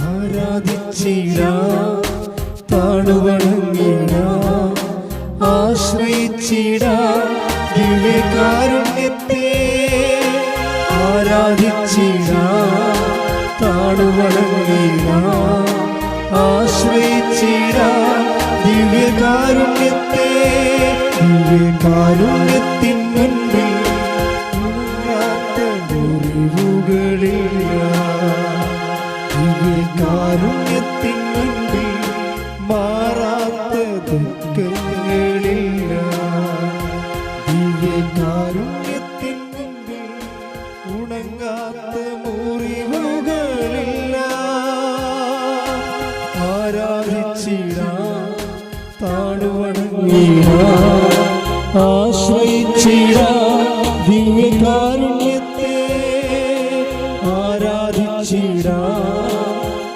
ആരാധിച്ചിടാം, താണുവണങ്ങിടാം, ആശ്രയിച്ചിടാം ദിവ്യകാരുണ്യത്തെ. ആരാധിച്ചിടാം, താണുവണങ്ങിടാം, ആശ്രയിച്ചിടാം ദിവ്യകാരുണ്യത്തെ. ദിവ്യകാരുണ്യത്തിൻ മുൻപിൽ ഉണങ്ങാത്ത മുറിവുകളില്ല. ദിവ്യകാരുണ്യത്തിൻ മുൻപിൽ മാറാത്ത ദുഃഖങ്ങളില്ല. ദിവ്യകാരുണ്യത്തിൻ മുൻപിൽ ഉണങ്ങാത്ത മുറിവുകളില്ല. ആരാധിച്ചിടാം, താണുവണങ്ങിടാം, ആശ്രയിച്ചിടാം ദിവ്യകാരുണ്യത്തെ. ആരാധിച്ചിടാം,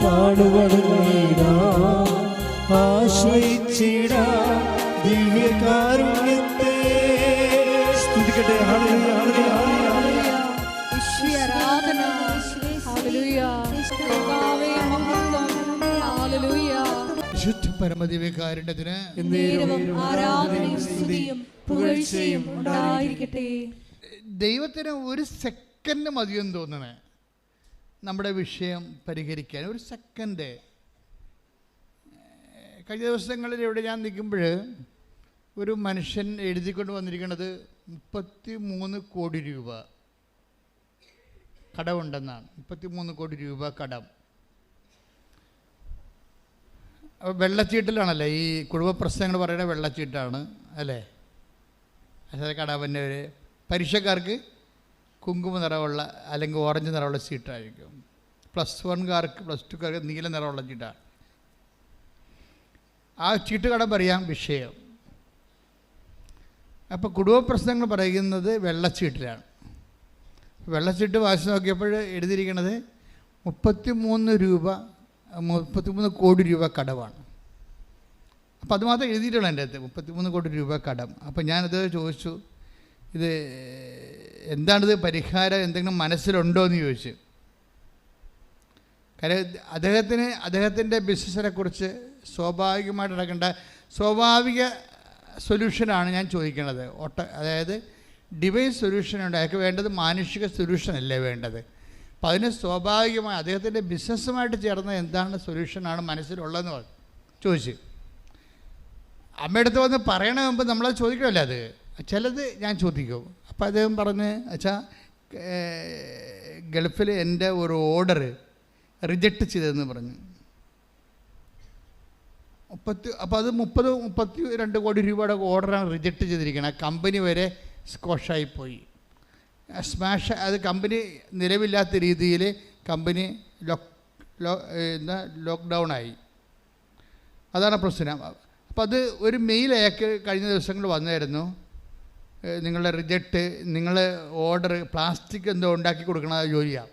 താണുവണങ്ങിടാം, ആശ്രയിച്ചിടാം ദിവ്യകാരുണ്യത്തെ. സ്തുതിക്കട്ടെ. Hallelujah, hallelujah, hallelujah. യേശുവേ ആരാധന. ഹല്ലേലൂയ. കർത്താവേ മഹത്വം. ഹല്ലേലൂയ. വിശുദ്ധ പരമദിവ്യകാരുണ്യത്തിന് ആരാധനയും സ്തുതിയും പുകഴ്ചയും ഉണ്ടായിരിക്കട്ടെ. ദൈവത്തിന് ഒരു സെക്കൻഡ് മതിയെന്ന് തോന്നണേ നമ്മുടെ വിഷയം പരിഹരിക്കാൻ. ഒരു സെക്കൻഡ്. കഴിഞ്ഞ ദിവസങ്ങളിൽ ഇവിടെ ഞാൻ നിൽക്കുമ്പോൾ ഒരു മനുഷ്യൻ എഴുതിക്കൊണ്ട് വന്നിരിക്കുന്നത് 33 കോടി രൂപ കടമുണ്ടെന്നാണ്. 33 കോടി രൂപ കടം. വെള്ളച്ചീട്ടിലാണല്ലേ ഈ കുടുംബ പ്രശ്നങ്ങൾ പറയുന്ന വെള്ളച്ചീട്ടാണ് അല്ലേ? അതായത് കടാവിൻ്റെ ഒരു പരീക്ഷക്കാർക്ക് കുങ്കുമ നിറമുള്ള അല്ലെങ്കിൽ ഓറഞ്ച് നിറമുള്ള ചീട്ടായിരിക്കും. +1കാർക്ക് +2കാർക്ക് നീല നിറമുള്ള ചീട്ടാണ്. ആ ചീട്ട് കടം പറയാം വിഷയം. അപ്പോൾ കുടുംബ പ്രശ്നങ്ങൾ പറയുന്നത് വെള്ളച്ചീട്ടിലാണ്. വെള്ളച്ചീട്ട് വായിച്ച് നോക്കിയപ്പോൾ എഴുതിയിരിക്കുന്നത് 33 കോടി രൂപ കടമാണ്. അപ്പോൾ അതുമാത്രം എഴുതിയിട്ടുള്ള എൻ്റെ അടുത്ത് 33 കോടി രൂപ കടം. അപ്പോൾ ഞാനത് ചോദിച്ചു, ഇത് എന്താണിത് പരിഹാരം, എന്തെങ്കിലും മനസ്സിലുണ്ടോ എന്ന് ചോദിച്ചു. കാര്യം അദ്ദേഹത്തിൻ്റെ ബിസിനസ്സിനെ കുറിച്ച് സ്വാഭാവികമായിട്ട് നടക്കേണ്ട സ്വാഭാവിക സൊല്യൂഷനാണ് ഞാൻ ചോദിക്കുന്നത്. അതായത് ഡിവൈൻ സൊല്യൂഷനുണ്ട്. അയാൾക്ക് വേണ്ടത് മാനുഷിക സൊല്യൂഷനല്ലേ വേണ്ടത്. അപ്പോൾ അതിന് സ്വാഭാവികമായി അദ്ദേഹത്തിൻ്റെ ബിസിനസ്സുമായിട്ട് ചേർന്ന എന്താണ് സൊല്യൂഷനാണ് മനസ്സിലുള്ളതെന്ന് ചോദിച്ചു. അമ്മയടുത്ത് വന്ന് പറയണ മുമ്പ് നമ്മളത് ചോദിക്കണമല്ലോ. അത് ചിലത് ഞാൻ ചോദിക്കും. അപ്പോൾ അദ്ദേഹം പറഞ്ഞ്, അച്ഛാ ഗൾഫിൽ എൻ്റെ ഒരു ഓർഡർ റിജക്റ്റ് ചെയ്തതെന്ന് പറഞ്ഞു. അപ്പോൾ അത് 32 കോടി രൂപയുടെ ഓർഡറാണ് റിജക്റ്റ് ചെയ്തിരിക്കുന്നത്. കമ്പനി വരെ സ്കോഷായിപ്പോയി, സ്മാഷ്. അത് കമ്പനി നിലവില്ലാത്ത രീതിയിൽ കമ്പനി ലോക്ക്ഡൗൺ ആയി. അതാണ് പ്രശ്നം. അപ്പോൾ അത് ഒരു മെയിൽ അയാൾക്ക് കഴിഞ്ഞ ദിവസങ്ങൾ വന്നായിരുന്നു. നിങ്ങളുടെ റിജക്റ്റ്, നിങ്ങൾ ഓർഡർ പ്ലാസ്റ്റിക് എന്തോ ഉണ്ടാക്കി കൊടുക്കണ ജോലിയാണ്.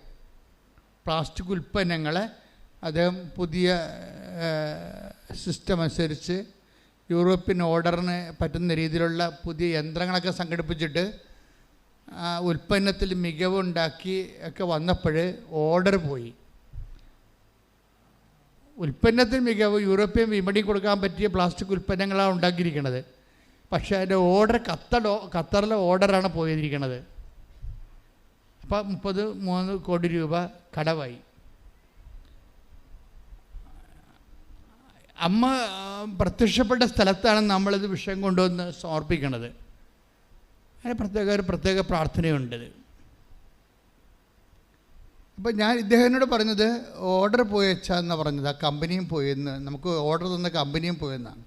പ്ലാസ്റ്റിക് ഉൽപ്പന്നങ്ങളെ അദ്ദേഹം പുതിയ സിസ്റ്റം അനുസരിച്ച് യൂറോപ്യൻ ഓർഡറിന് പറ്റുന്ന രീതിയിലുള്ള പുതിയ യന്ത്രങ്ങളൊക്കെ സംഘടിപ്പിച്ചിട്ട് ഉൽപ്പന്നത്തിൽ മികവുണ്ടാക്കി ഒക്കെ വന്നപ്പോൾ ഓർഡർ പോയി. ഉൽപ്പന്നത്തിൽ മികവ് യൂറോപ്യൻ വിപണി കൊടുക്കാൻ പറ്റിയ പ്ലാസ്റ്റിക് ഉൽപ്പന്നങ്ങളാണ് ഉണ്ടാക്കിയിരിക്കുന്നത്. പക്ഷേ അതിൻ്റെ ഓർഡർ ഖത്തറിലെ ഓർഡറാണ് പോയിരിക്കുന്നത്. അപ്പോൾ 33 കോടി രൂപ കടവായി. അമ്മ പ്രത്യക്ഷപ്പെട്ട സ്ഥലത്താണ് നമ്മളിത് വിഷയം കൊണ്ടുവന്ന് സമർപ്പിക്കുന്നത്. അതിന് പ്രത്യേക പ്രാർത്ഥനയുണ്ട്. അപ്പോൾ ഞാൻ ഇദ്ദേഹത്തിനോട് പറഞ്ഞത് ഓർഡർ പോയെച്ചാന്ന് പറഞ്ഞത്. ആ കമ്പനിയും പോയെന്ന്, നമുക്ക് ഓർഡർ തന്ന കമ്പനിയും പോയെന്നാണ്.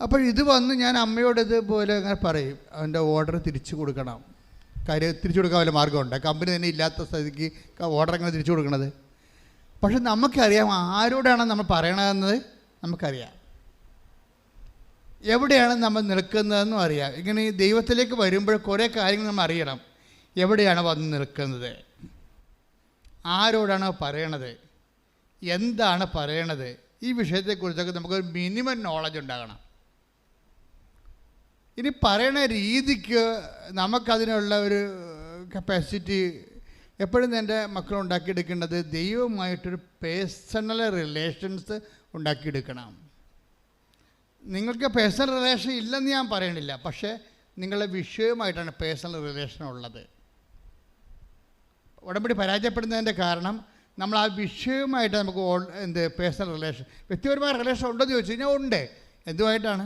അപ്പോൾ ഇത് വന്ന് ഞാൻ അമ്മയോട് ഇതുപോലെ അങ്ങനെ പറയും, അവൻ്റെ ഓർഡർ തിരിച്ചു കൊടുക്കണം. കാര്യം തിരിച്ചു കൊടുക്കാൻ വല്ല മാർഗമുണ്ട്? കമ്പനി തന്നെ ഇല്ലാത്ത സ്ഥിതിക്ക് ഓർഡർ എങ്ങനെ തിരിച്ചു കൊടുക്കണത്? പക്ഷെ നമുക്കറിയാം ആരോടാണ് നമ്മൾ പറയണതെന്നത് നമുക്കറിയാം, എവിടെയാണ് നമ്മൾ നിൽക്കുന്നതെന്നും അറിയാം. ഇങ്ങനെ ദൈവത്തിലേക്ക് വരുമ്പോൾ കുറേ കാര്യങ്ങൾ നമ്മൾ അറിയണം. എവിടെയാണ് വന്ന് നിൽക്കുന്നത്, ആരോടാണ് പറയണത്, എന്താണ് പറയണത്, ഈ വിഷയത്തെക്കുറിച്ചൊക്കെ നമുക്കൊരു മിനിമം നോളജ് ഉണ്ടാകണം. ഇനി പറയണ രീതിക്ക് നമുക്കതിനുള്ള ഒരു കപ്പാസിറ്റി എപ്പോഴും എൻ്റെ മക്കൾ ഉണ്ടാക്കിയെടുക്കേണ്ടത് ദൈവവുമായിട്ടൊരു പേഴ്സണൽ റിലേഷൻസ് ഉണ്ടാക്കിയെടുക്കണം. നിങ്ങൾക്ക് പേഴ്സണൽ റിലേഷൻ ഇല്ലെന്ന് ഞാൻ പറയണില്ല, പക്ഷേ നിങ്ങളുടെ വിഷയവുമായിട്ടാണ് പേഴ്സണൽ റിലേഷൻ ഉള്ളത്. ഉടമ്പടി പരാജയപ്പെടുന്നതിൻ്റെ കാരണം നമ്മൾ ആ വിഷയവുമായിട്ട് നമുക്ക് പേഴ്സണൽ റിലേഷൻ, വ്യക്തിപരമായ റിലേഷൻ ഉണ്ടോയെന്ന് ചോദിച്ചു കഴിഞ്ഞാൽ ഉണ്ട്. എന്തുമായിട്ടാണ്?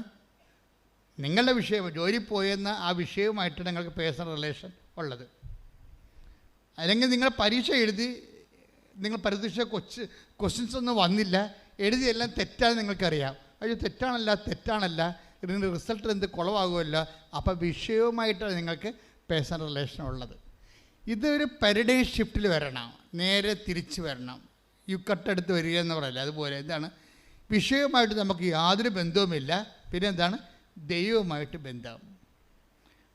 നിങ്ങളുടെ വിഷയം, ജോലി പോയെന്ന ആ വിഷയവുമായിട്ട് നിങ്ങൾക്ക് പേഴ്സണൽ റിലേഷൻ ഉള്ളത്. അല്ലെങ്കിൽ നിങ്ങൾ പരീക്ഷ എഴുതി, നിങ്ങൾ പരീക്ഷ ക്വസ്റ്റ്യൻസ് ഒന്നും വന്നില്ല, എഴുതിയെല്ലാം തെറ്റാണെന്ന് നിങ്ങൾക്കറിയാം. അയ്യോ തെറ്റാണല്ല, ഇതിൻ്റെ റിസൾട്ട് എന്ത് കുളവാകുമല്ലോ. അപ്പോൾ വിഷയവുമായിട്ടാണ് നിങ്ങൾക്ക് പേഴ്സണൽ റിലേഷൻ ഉള്ളത്. ഇതൊരു പാരഡൈം ഷിഫ്റ്റിൽ വരണം, നേരെ തിരിച്ച് വരണം. യുക്കട്ടെടുത്ത് വരിക എന്ന് പറയില്ല, അതുപോലെ എന്താണ്, വിഷയവുമായിട്ട് നമുക്ക് യാതൊരു ബന്ധവുമില്ല. പിന്നെ എന്താണ്, ദൈവവുമായിട്ട് ബന്ധം.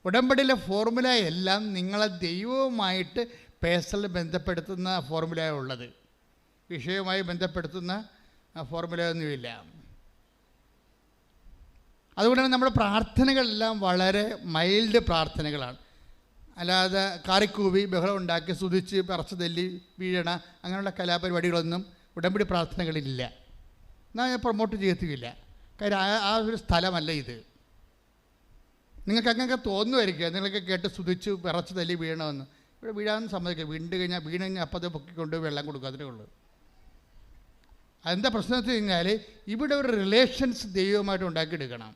ഉടമ്പടിയിലെ ഫോർമുല എല്ലാം നിങ്ങളെ ദൈവവുമായിട്ട് പേഴ്സണൽ ബന്ധപ്പെടുത്തുന്ന ഫോർമുലയാണ് ഉള്ളത്. വിഷയവുമായി ബന്ധപ്പെടുത്തുന്ന ഫോർമുലയൊന്നുമില്ല. അതുകൊണ്ടാണ് നമ്മുടെ പ്രാർത്ഥനകളെല്ലാം വളരെ മൈൽഡ് പ്രാർത്ഥനകളാണ്. അല്ലാതെ കാറിക്കൂവി ബഹളം ഉണ്ടാക്കി സ്തുതിച്ച് പറച്ച് തല്ലി വീഴണ അങ്ങനെയുള്ള കലാപരിപാടികളൊന്നും ഉടമ്പടി പ്രാർത്ഥനകളിലില്ല. എന്നാൽ ഞാൻ പ്രൊമോട്ട് ചെയ്യത്തുമില്ല. കാര്യം ആ ഒരു സ്ഥലമല്ല ഇത്. നിങ്ങൾക്ക് അങ്ങനെയൊക്കെ തോന്നുമായിരിക്കുക, നിങ്ങൾക്ക് കേട്ട് സ്തുതിച്ച് വിറച്ച് തല്ലി വീഴണമെന്ന്. ഇവിടെ വീഴാൻ സമ്മതിക്കുക. വീണ് കഴിഞ്ഞാൽ അപ്പം അത് പൊക്കിക്കൊണ്ട് വെള്ളം കൊടുക്കുക, അതിനേ ഉള്ളൂ. അതെന്താ പ്രശ്നം വെച്ച് കഴിഞ്ഞാൽ ഇവിടെ ഒരു റിലേഷൻസ് ദൈവവുമായിട്ട് ഉണ്ടാക്കിയെടുക്കണം.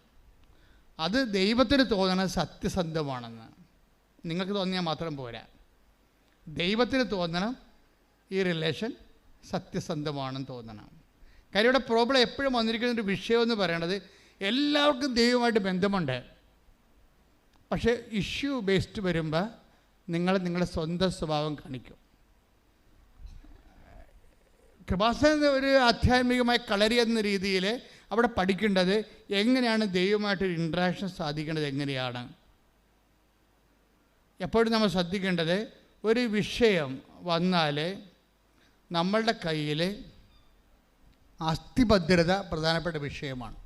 അത് ദൈവത്തിന് തോന്നണം സത്യസന്ധമാണെന്ന്. നിങ്ങൾക്ക് തോന്നിയാൽ മാത്രം പോരാ, ദൈവത്തിന് തോന്നണം ഈ റിലേഷൻ സത്യസന്ധമാണെന്ന് തോന്നണം. കാര്യം ഇവിടെ പ്രോബ്ലം എപ്പോഴും വന്നിരിക്കുന്ന ഒരു വിഷയം എന്ന് പറയണത്, എല്ലാവർക്കും ദൈവമായിട്ട് ബന്ധമുണ്ട്. പക്ഷേ ഇഷ്യൂ ബേസ്ഡ് വരുമ്പോൾ നിങ്ങളുടെ സ്വന്തം സ്വഭാവം കാണിക്കും. കൃപാസന ഒരു ആധ്യാത്മികമായ കളരി എന്ന രീതിയിൽ അവിടെ പഠിക്കേണ്ടത് എങ്ങനെയാണ് ദൈവമായിട്ടൊരു ഇൻട്രാക്ഷൻ സാധിക്കേണ്ടത് എങ്ങനെയാണ്. എപ്പോഴും നമ്മൾ ശ്രദ്ധിക്കേണ്ടത്, ഒരു വിഷയം വന്നാൽ നമ്മളുടെ കയ്യിൽ അസ്ഥിഭദ്രത പ്രധാനപ്പെട്ട വിഷയമാണ്.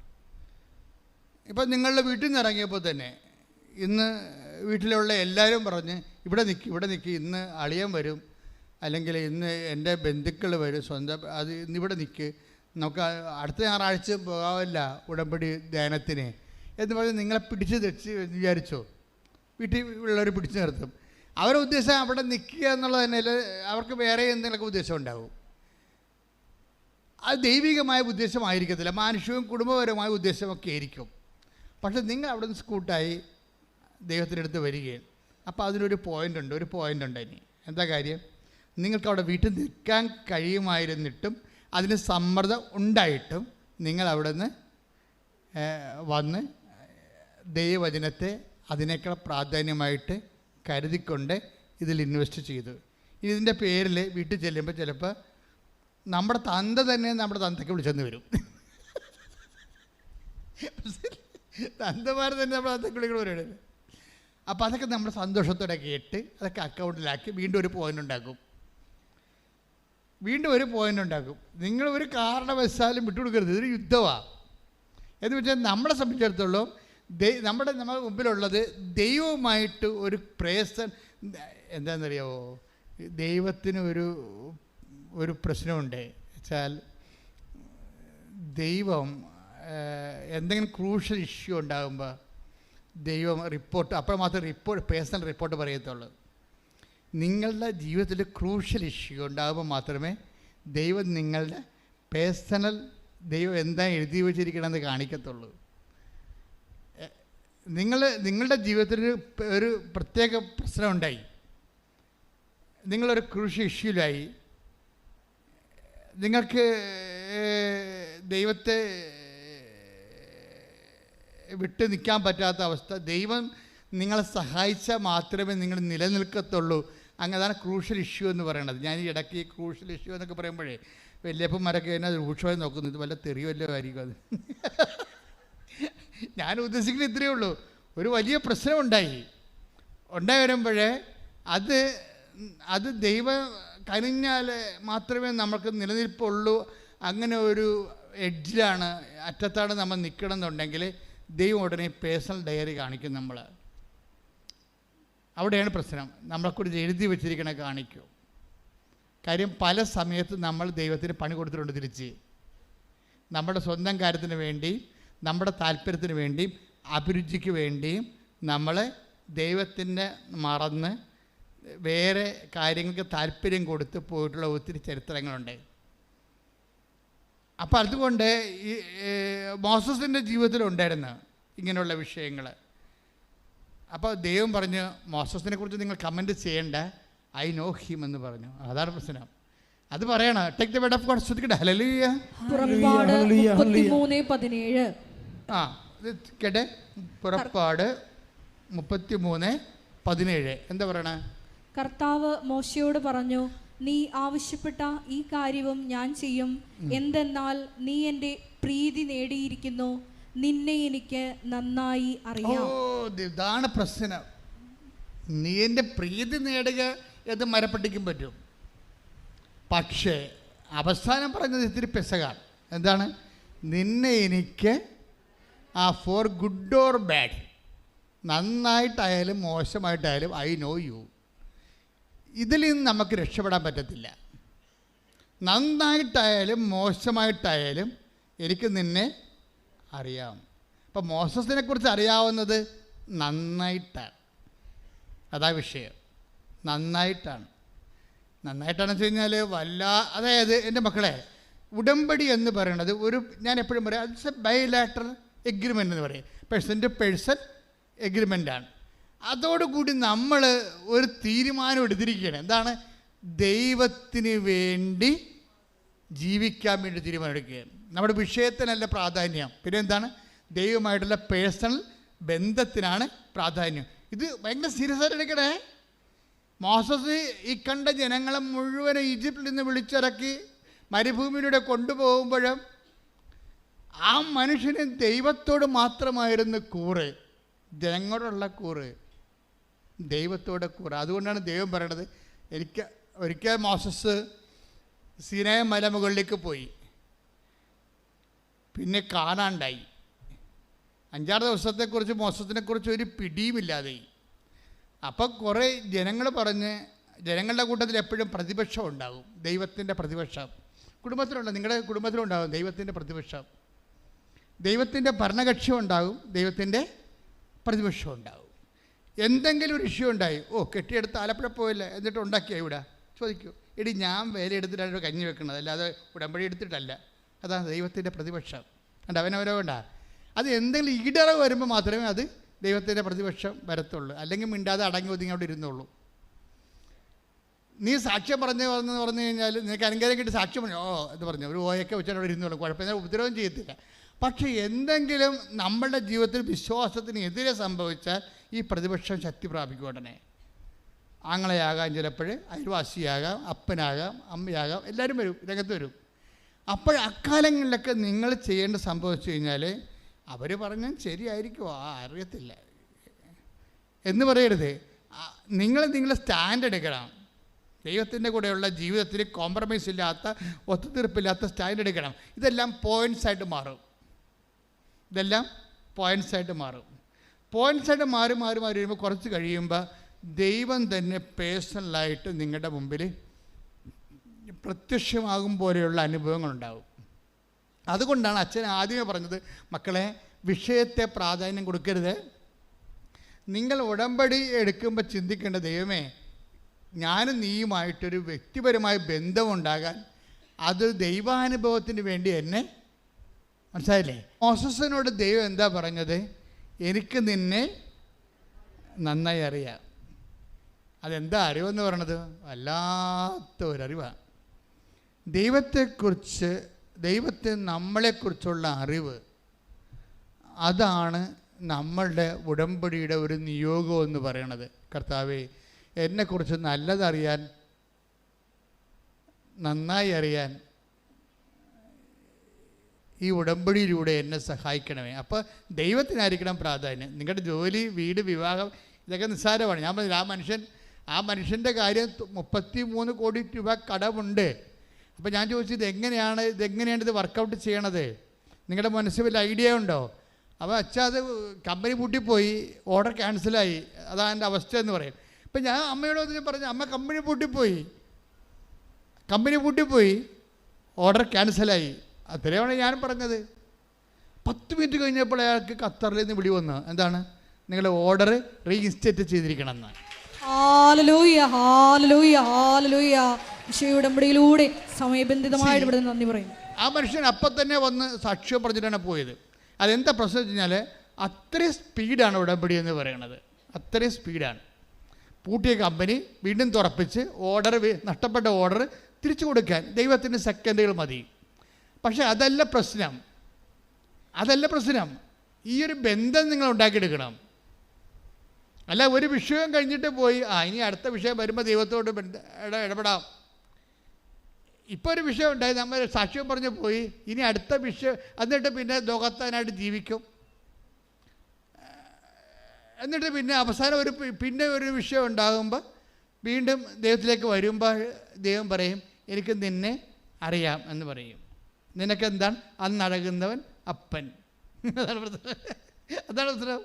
ഇപ്പം നിങ്ങളുടെ വീട്ടിൽ നിന്ന് ഇറങ്ങിയപ്പോൾ തന്നെ ഇന്ന് വീട്ടിലുള്ള എല്ലാവരും പറഞ്ഞ് ഇവിടെ നിൽക്കി ഇന്ന് അളിയൻ വരും, അല്ലെങ്കിൽ ഇന്ന് എൻ്റെ ബന്ധുക്കൾ വരും, സ്വന്തം അത് ഇന്നിവിടെ നിൽക്ക്, നമുക്ക് അടുത്ത ഞായറാഴ്ച പോകാമല്ല ഉടമ്പടി ധ്യാനത്തിന് എന്ന് പറഞ്ഞ് നിങ്ങളെ പിടിച്ച് തെച്ച് വിചാരിച്ചോ. വീട്ടിൽ ഉള്ളവർ പിടിച്ചു നിർത്തും. അവരുടെ ഉദ്ദേശം അവിടെ നിൽക്കുക എന്നുള്ളത് തന്നെ, അവർക്ക് വേറെ എന്തെങ്കിലുമൊക്കെ ഉദ്ദേശം ഉണ്ടാവും. അത് ദൈവികമായ ഉദ്ദേശമായിരിക്കത്തില്ല, മാനുഷികവും കുടുംബപരമായ ഉദ്ദേശമൊക്കെ ആയിരിക്കും. പക്ഷെ നിങ്ങൾ അവിടെ നിന്ന് സ്കൂട്ടായി ദൈവത്തിനടുത്ത് വരികയും, അപ്പോൾ അതിനൊരു പോയിൻ്റ് ഉണ്ട്. ഇനി എന്താ കാര്യം, നിങ്ങൾക്ക് അവിടെ വീട്ടിൽ നിൽക്കാൻ കഴിയുമായിരുന്നിട്ടും അതിന് സമ്മർദ്ദം ഉണ്ടായിട്ടും നിങ്ങൾ അവിടെ നിന്ന് വന്ന് ദൈവവചനത്തെ അതിനേക്കാൾ പ്രാധാന്യമായിട്ട് കരുതിക്കൊണ്ട് ഇതിൽ ഇൻവെസ്റ്റ് ചെയ്തു. ഇതിൻ്റെ പേരിൽ വീട്ടിൽ ചെല്ലുമ്പോൾ ചിലപ്പോൾ നമ്മുടെ തന്ത തന്നെ നമ്മുടെ തന്തയ്ക്ക് വിളിച്ചെന്ന് വരും. തന്തമാർ തന്നെ നമ്മുടെ തന്തയ്ക്ക് വിളിക്കണം വരുന്നത്. അപ്പോൾ അതൊക്കെ നമ്മൾ സന്തോഷത്തോടെ കേട്ട് അതൊക്കെ അക്കൗണ്ടിലാക്കി വീണ്ടും ഒരു പോയിൻ്റ് ഉണ്ടാക്കും. നിങ്ങൾ ഒരു കാരണവശാലും വിട്ടുകൊടുക്കരുത്. ഇതൊരു യുദ്ധമാണ്. എന്ന് വെച്ചാൽ നമ്മളെ സംബന്ധിച്ചിടത്തോളം നമ്മുടെ മുമ്പിലുള്ളത് ദൈവവുമായിട്ട് ഒരു എന്താണെന്നറിയാമോ, ദൈവത്തിന് ഒരു പ്രശ്നമുണ്ട് വെച്ചാൽ, ദൈവം എന്തെങ്കിലും ക്രൂഷ്യൽ ഇഷ്യൂ ഉണ്ടാകുമ്പോൾ ദൈവം റിപ്പോർട്ട് അപ്പോൾ മാത്രമേ പേഴ്സണൽ റിപ്പോർട്ട് പറയത്തുള്ളൂ. നിങ്ങളുടെ ജീവിതത്തിൽ ക്രൂഷ്യൽ ഇഷ്യൂ ഉണ്ടാകുമ്പോൾ മാത്രമേ ദൈവം നിങ്ങളുടെ പേഴ്സണൽ ദൈവം എന്താ എഴുതി വച്ചിരിക്കണമെന്ന് കാണിക്കത്തുള്ളൂ. നിങ്ങളുടെ ജീവിതത്തിൽ ഒരു പ്രത്യേക പ്രശ്നമുണ്ടായി, നിങ്ങളൊരു ക്രൂഷ്യൽ ഇഷ്യൂലായി, നിങ്ങൾക്ക് ദൈവത്തെ വിട്ട് നിൽക്കാൻ പറ്റാത്ത അവസ്ഥ, ദൈവം നിങ്ങളെ സഹായിച്ചാൽ മാത്രമേ നിങ്ങൾ നിലനിൽക്കത്തുള്ളൂ. അതാണ് ക്രൂഷ്യൽ ഇഷ്യൂ എന്ന് പറയുന്നത്. ഞാൻ ഈ ഇടയ്ക്ക് ഈ ക്രൂഷ്യൽ ഇഷ്യൂ എന്നൊക്കെ പറയുമ്പോഴേ വല്യപ്പന്മാരൊക്കെ എന്നെ രൂക്ഷമായി നോക്കുന്നത്, വല്ല തെറിയോ ആയിരിക്കും അത്. ഞാൻ ഉദ്ദേശിക്കുന്നത് ഇത്രയേ ഉള്ളൂ. ഒരു വലിയ പ്രശ്നം ഉണ്ടായി വരുമ്പോഴേ അത് ദൈവം കനിഞ്ഞാൽ മാത്രമേ നമുക്ക് നിലനിൽപ്പുള്ളൂ. അങ്ങനെ ഒരു എഡ്ജിലാണ്, അറ്റത്താണ് നമ്മൾ നിൽക്കണം എന്നുണ്ടെങ്കിൽ ദൈവം ഉടനെ പേഴ്സണൽ ഡയറി കാണിക്കും. അവിടെയാണ് പ്രശ്നം. നമ്മളെക്കുറിച്ച് എഴുതി വെച്ചിരിക്കണ കാണിക്കും. കാര്യം പല സമയത്ത് നമ്മൾ ദൈവത്തിന് പണി കൊടുത്തിട്ടുണ്ട് തിരിച്ച്. നമ്മുടെ സ്വന്തം കാര്യത്തിന് വേണ്ടി, നമ്മുടെ താല്പര്യത്തിന് വേണ്ടിയും അഭിരുചിക്ക് വേണ്ടിയും നമ്മൾ ദൈവത്തിൻ്റെ മറന്ന് വേറെ കാര്യങ്ങൾക്ക് താല്പര്യം കൊടുത്ത് പോയിട്ടുള്ള ഒത്തിരി ചരിത്രങ്ങളുണ്ട്. അപ്പോൾ അതുകൊണ്ട് ഈ മോസസിൻ്റെ ജീവിതത്തിലുണ്ടായിരുന്നു ഇങ്ങനെയുള്ള വിഷയങ്ങൾ. അപ്പോൾ ദൈവം പറഞ്ഞു, മോസസിനെ കുറിച്ച് നിങ്ങൾ കമൻറ്റ് ചെയ്യേണ്ട, ഐ നോ ഹിം എന്ന് പറഞ്ഞു. അതാണ് പ്രശ്നം. അത് പറയണം. Take the word of God. ശ്രദ്ധിക്കട്ടെ. ഹല്ലേലൂയ. പുറപ്പാട് 33:17. ആ ഇത് കേട്ടെ. പുറപ്പാട് 33:17 എന്താ പറയണേ? കർത്താവ് മോശയോട് പറഞ്ഞു, നീ ആവശ്യപ്പെട്ട ഈ കാര്യവും ഞാൻ ചെയ്യും. എന്തെന്നാൽ നീ എൻ്റെ പ്രീതി നേടിയിരിക്കുന്നു, നിന്നെ എനിക്ക് നന്നായി അറിയാം. ഇതാണ് പ്രശ്നം. നീ എൻ്റെ പ്രീതി നേടുക എന്ന് മരപ്പെട്ടിക്കും പറ്റും. പക്ഷേ അവസാനം പറഞ്ഞത് ഇത്തിരി പെസകാണ്. എന്താണ്? നിന്നെ എനിക്ക് ഫോർ ഗുഡ് ഓർ ബാഡ്, നന്നായിട്ടായാലും മോശമായിട്ടായാലും ഐ നോ യു. ഇതിൽ നിന്ന് നമുക്ക് രക്ഷപ്പെടാൻ പറ്റത്തില്ല. നന്നായിട്ടായാലും മോശമായിട്ടായാലും എനിക്ക് നിന്നെ അറിയാം. അപ്പം മോസസിനെ കുറിച്ച് അറിയാവുന്നത് നന്നായിട്ടാണ്. അതാ വിഷയം. നന്നായിട്ടാണെന്ന് വെച്ച് കഴിഞ്ഞാൽ അതായത് എൻ്റെ മക്കളെ, ഉടമ്പടി എന്ന് പറയുന്നത് ഞാൻ എപ്പോഴും പറയാം, ഇറ്റ്സ് എ ബൈലാറ്ററൽ എഗ്രിമെൻ്റ് എന്ന് പറയും. പേഴ്സൺ ടു പേഴ്സൺ എഗ്രിമെൻ്റാണ്. അതോടുകൂടി നമ്മൾ ഒരു തീരുമാനം എടുത്തിരിക്കുകയാണ്. എന്താണ്? ദൈവത്തിന് വേണ്ടി ജീവിക്കാൻ വേണ്ടി തീരുമാനം എടുക്കുകയാണ്. നമ്മുടെ വിഷയത്തിനല്ല പ്രാധാന്യം. പിന്നെ എന്താണ്? ദൈവമായിട്ടുള്ള പേഴ്സണൽ ബന്ധത്തിനാണ് പ്രാധാന്യം. ഇത് ഭയങ്കര സീരിയസ് ആയിട്ട് എടുക്കണേ. മോസസ് ഈ കണ്ട ജനങ്ങളെ മുഴുവനും ഈജിപ്തിൽ നിന്ന് വിളിച്ചിറക്കി മരുഭൂമിയിലൂടെ കൊണ്ടുപോകുമ്പോഴും ആ മനുഷ്യന് ദൈവത്തോട് മാത്രമായിരുന്നു കൂറ്, ജനങ്ങളോടുള്ള കൂറ്, ദൈവത്തോടെ കൂറ്. അതുകൊണ്ടാണ് ദൈവം പറയണത്, ഒരിക്കൽ മോസസ് സീനായ മലമുകളിലേക്ക് പോയി, പിന്നെ കാണാണ്ടായി. 5-6 ദിവസത്തെക്കുറിച്ച് മോസസിനെക്കുറിച്ച് ഒരു പിടിയുമില്ലാതെ. അപ്പം കുറേ ജനങ്ങൾ പറഞ്ഞ്, ജനങ്ങളുടെ കൂട്ടത്തിൽ എപ്പോഴും പ്രതിപക്ഷം ഉണ്ടാകും, ദൈവത്തിൻ്റെ പ്രതിപക്ഷം. കുടുംബത്തിലുണ്ട്, നിങ്ങളുടെ കുടുംബത്തിലുണ്ടാകും ദൈവത്തിൻ്റെ പ്രതിപക്ഷം. ദൈവത്തിൻ്റെ ഭരണകക്ഷ്യം ഉണ്ടാകും, ദൈവത്തിൻ്റെ പ്രതിപക്ഷം ഉണ്ടാകും. എന്തെങ്കിലും ഒരു ഇഷ്യൂ ഉണ്ടായി, കെട്ടിയെടുത്ത് ആലപ്പുഴ പോയില്ല, എന്നിട്ട് ഉണ്ടാക്കിയ ഇവിടെ ചോദിക്കൂ, എടി ഞാൻ വേല എടുത്തിട്ടാണ് കഞ്ഞി വെക്കുന്നത്, അല്ലാതെ ഉടമ്പടി എടുത്തിട്ടല്ല. അതാണ് ദൈവത്തിൻ്റെ പ്രതിപക്ഷം. അവനവരോ വേണ്ട. അത് എന്തെങ്കിലും ഈടറവ് വരുമ്പോൾ മാത്രമേ അത് ദൈവത്തിൻ്റെ പ്രതിപക്ഷം വരത്തുള്ളൂ. അല്ലെങ്കിൽ മിണ്ടാതെ അടങ്ങി ഒതുങ്ങി അവിടെ ഇരുന്നുള്ളൂ. നീ സാക്ഷ്യം പറഞ്ഞു കഴിഞ്ഞാൽ നിനക്ക് അനുഗ്രഹം കിട്ടി സാക്ഷ്യം പറഞ്ഞു എന്ന് പറഞ്ഞു ഒരു ഓയൊക്കെ വെച്ചാൽ അവിടെ ഇരുന്നോളൂ, കുഴപ്പമില്ല, ഉപദ്രവം ചെയ്യത്തില്ല. പക്ഷേ എന്തെങ്കിലും നമ്മളുടെ ജീവിതത്തിൽ വിശ്വാസത്തിന് എതിരെ സംഭവിച്ചാൽ ഈ പ്രതിപക്ഷം ശക്തി പ്രാപിക്കും. ഉടനെ ആങ്ങളെയാകാം, ചിലപ്പോൾ അയൽവാസിയാകാം, അപ്പനാകാം, അമ്മയാകാം, എല്ലാവരും വരും, രംഗത്ത് വരും. അപ്പോൾ അക്കാലങ്ങളിലൊക്കെ നിങ്ങൾ ചെയ്യേണ്ട സംഭവിച്ചു കഴിഞ്ഞാൽ അവർ പറഞ്ഞാൽ ശരിയായിരിക്കുമോ അറിയത്തില്ല എന്ന് പറയരുത്. നിങ്ങൾ സ്റ്റാൻഡ് എടുക്കണം. ദൈവത്തിൻ്റെ കൂടെയുള്ള ജീവിതത്തിൽ കോംപ്രമൈസ് ഇല്ലാത്ത, ഒത്തുതീർപ്പില്ലാത്ത സ്റ്റാൻഡ് എടുക്കണം. ഇതെല്ലാം പോയിൻറ്റ്സായിട്ട് മാറും. പോയിൻറ്റ്സായിട്ട് മാറി വരുമ്പോൾ കുറച്ച് കഴിയുമ്പോൾ ദൈവം തന്നെ പേഴ്സണലായിട്ട് നിങ്ങളുടെ മുമ്പിൽ പ്രത്യക്ഷമാകും പോലെയുള്ള അനുഭവങ്ങളുണ്ടാവും. അതുകൊണ്ടാണ് അച്ഛൻ ആദ്യമേ പറഞ്ഞത്, മക്കളെ വിഷയത്തെ പ്രാധാന്യം കൊടുക്കരുത്. നിങ്ങൾ ഉടമ്പടി എടുക്കുമ്പോൾ ചിന്തിക്കേണ്ട, ദൈവമേ ഞാനും നീയുമായിട്ടൊരു വ്യക്തിപരമായ ബന്ധമുണ്ടാകാൻ അത് ദൈവാനുഭവത്തിന് വേണ്ടി എന്നെ, മനസ്സിലായില്ലേ? മോസസിനോട് ദൈവം എന്താ പറഞ്ഞത്? എനിക്ക് നിന്നെ നന്നായി അറിയാം. അതെന്താ അറിവെന്ന് പറയണത്? വല്ലാത്ത ഒരറിവാണ്. ദൈവത്തെ നമ്മളെക്കുറിച്ചുള്ള അറിവ്, അതാണ് നമ്മളുടെ ഉടമ്പടിയുടെ ഒരു നിയോഗം എന്ന് പറയണത്. കർത്താവേ, എന്നെക്കുറിച്ച് നല്ലതറിയാൻ, നന്നായി അറിയാൻ ഈ ഉടമ്പടിയിലൂടെ എന്നെ സഹായിക്കണമേ. അപ്പോൾ ദൈവത്തിനായിരിക്കണം പ്രാധാന്യം. നിങ്ങളുടെ ജോലി, വീട്, വിവാഹം ഇതൊക്കെ നിസ്സാരമാണ്. ഞാൻ പറഞ്ഞത് ആ മനുഷ്യൻ്റെ കാര്യം 33 കോടി രൂപ കടമുണ്ട്. അപ്പോൾ ഞാൻ ചോദിച്ചു, ഇതെങ്ങനെയാണ് ഇത് വർക്കൗട്ട് ചെയ്യണത്? നിങ്ങളുടെ മനസ്സിൽ വല്ല ഐഡിയ ഉണ്ടോ? അപ്പോൾ അച്ഛാ അത് കമ്പനി പൂട്ടിപ്പോയി, ഓർഡർ ക്യാൻസലായി, അതാണ് എൻ്റെ അവസ്ഥ എന്ന് പറയും. ഇപ്പം ഞാൻ അമ്മയോട് പറഞ്ഞു, അമ്മ കമ്പനി പൂട്ടിപ്പോയി, കമ്പനി പൂട്ടിപ്പോയി, ഓർഡർ ക്യാൻസലായി. അത്രയാണ് ഞാൻ പറഞ്ഞത്. 10 മിനിറ്റ് കഴിഞ്ഞപ്പോൾ അയാൾക്ക് ഖത്തറിൽ നിന്ന് വിളി വന്നു, എന്താണ്, നിങ്ങളുടെ ഓർഡർ റീഇൻസ്റ്റേറ്റ് ചെയ്തിരിക്കണമെന്ന്. Hallelujah, hallelujah, hallelujah. ഉടമ്പടിയിലൂടെ സമയബന്ധിതമായിട്ട് ഇവിടെ നന്ദി പറയും. ആ മനുഷ്യൻ അപ്പം തന്നെ വന്ന് സാക്ഷ്യം പറഞ്ഞിട്ടാണ് പോയത്. അതെന്താ പ്രശ്നം വെച്ച് കഴിഞ്ഞാൽ അത്രയും സ്പീഡാണ് ഉടമ്പടി എന്ന് പറയുന്നത്. അത്രയും സ്പീഡാണ്. പൂട്ടിയ കമ്പനി വീണ്ടും തുറപ്പിച്ച് ഓർഡർ, നഷ്ടപ്പെട്ട ഓർഡർ തിരിച്ചു കൊടുക്കാൻ ദൈവത്തിന് സെക്കൻഡുകൾ മതി. പക്ഷേ അതല്ല പ്രശ്നം. ഈ ഒരു ബന്ധം നിങ്ങൾ ഉണ്ടാക്കിയെടുക്കണം. അല്ല ഒരു വിഷയം കഴിഞ്ഞിട്ട് പോയി ഇനി അടുത്ത വിഷയം വരുമ്പോൾ ദൈവത്തോട് ഇടപെടാം. ഇപ്പോൾ ഒരു വിഷയം ഉണ്ടായി, നമ്മൾ സാക്ഷ്യം പറഞ്ഞു പോയി, ഇനി അടുത്ത വിഷയം, എന്നിട്ട് പിന്നെ ലോകത്താനായിട്ട് ജീവിക്കും. എന്നിട്ട് പിന്നെ അവസാനം പിന്നെ ഒരു വിഷയം ഉണ്ടാകുമ്പോൾ വീണ്ടും ദൈവത്തിലേക്ക് വരുമ്പോൾ ദൈവം പറയും, എനിക്ക് നിന്നെ അറിയാം എന്ന് പറയും. നിനക്ക് എന്താണ്, അന്നഴകുന്നവൻ അപ്പൻ. അതാണ് പ്രശ്നം.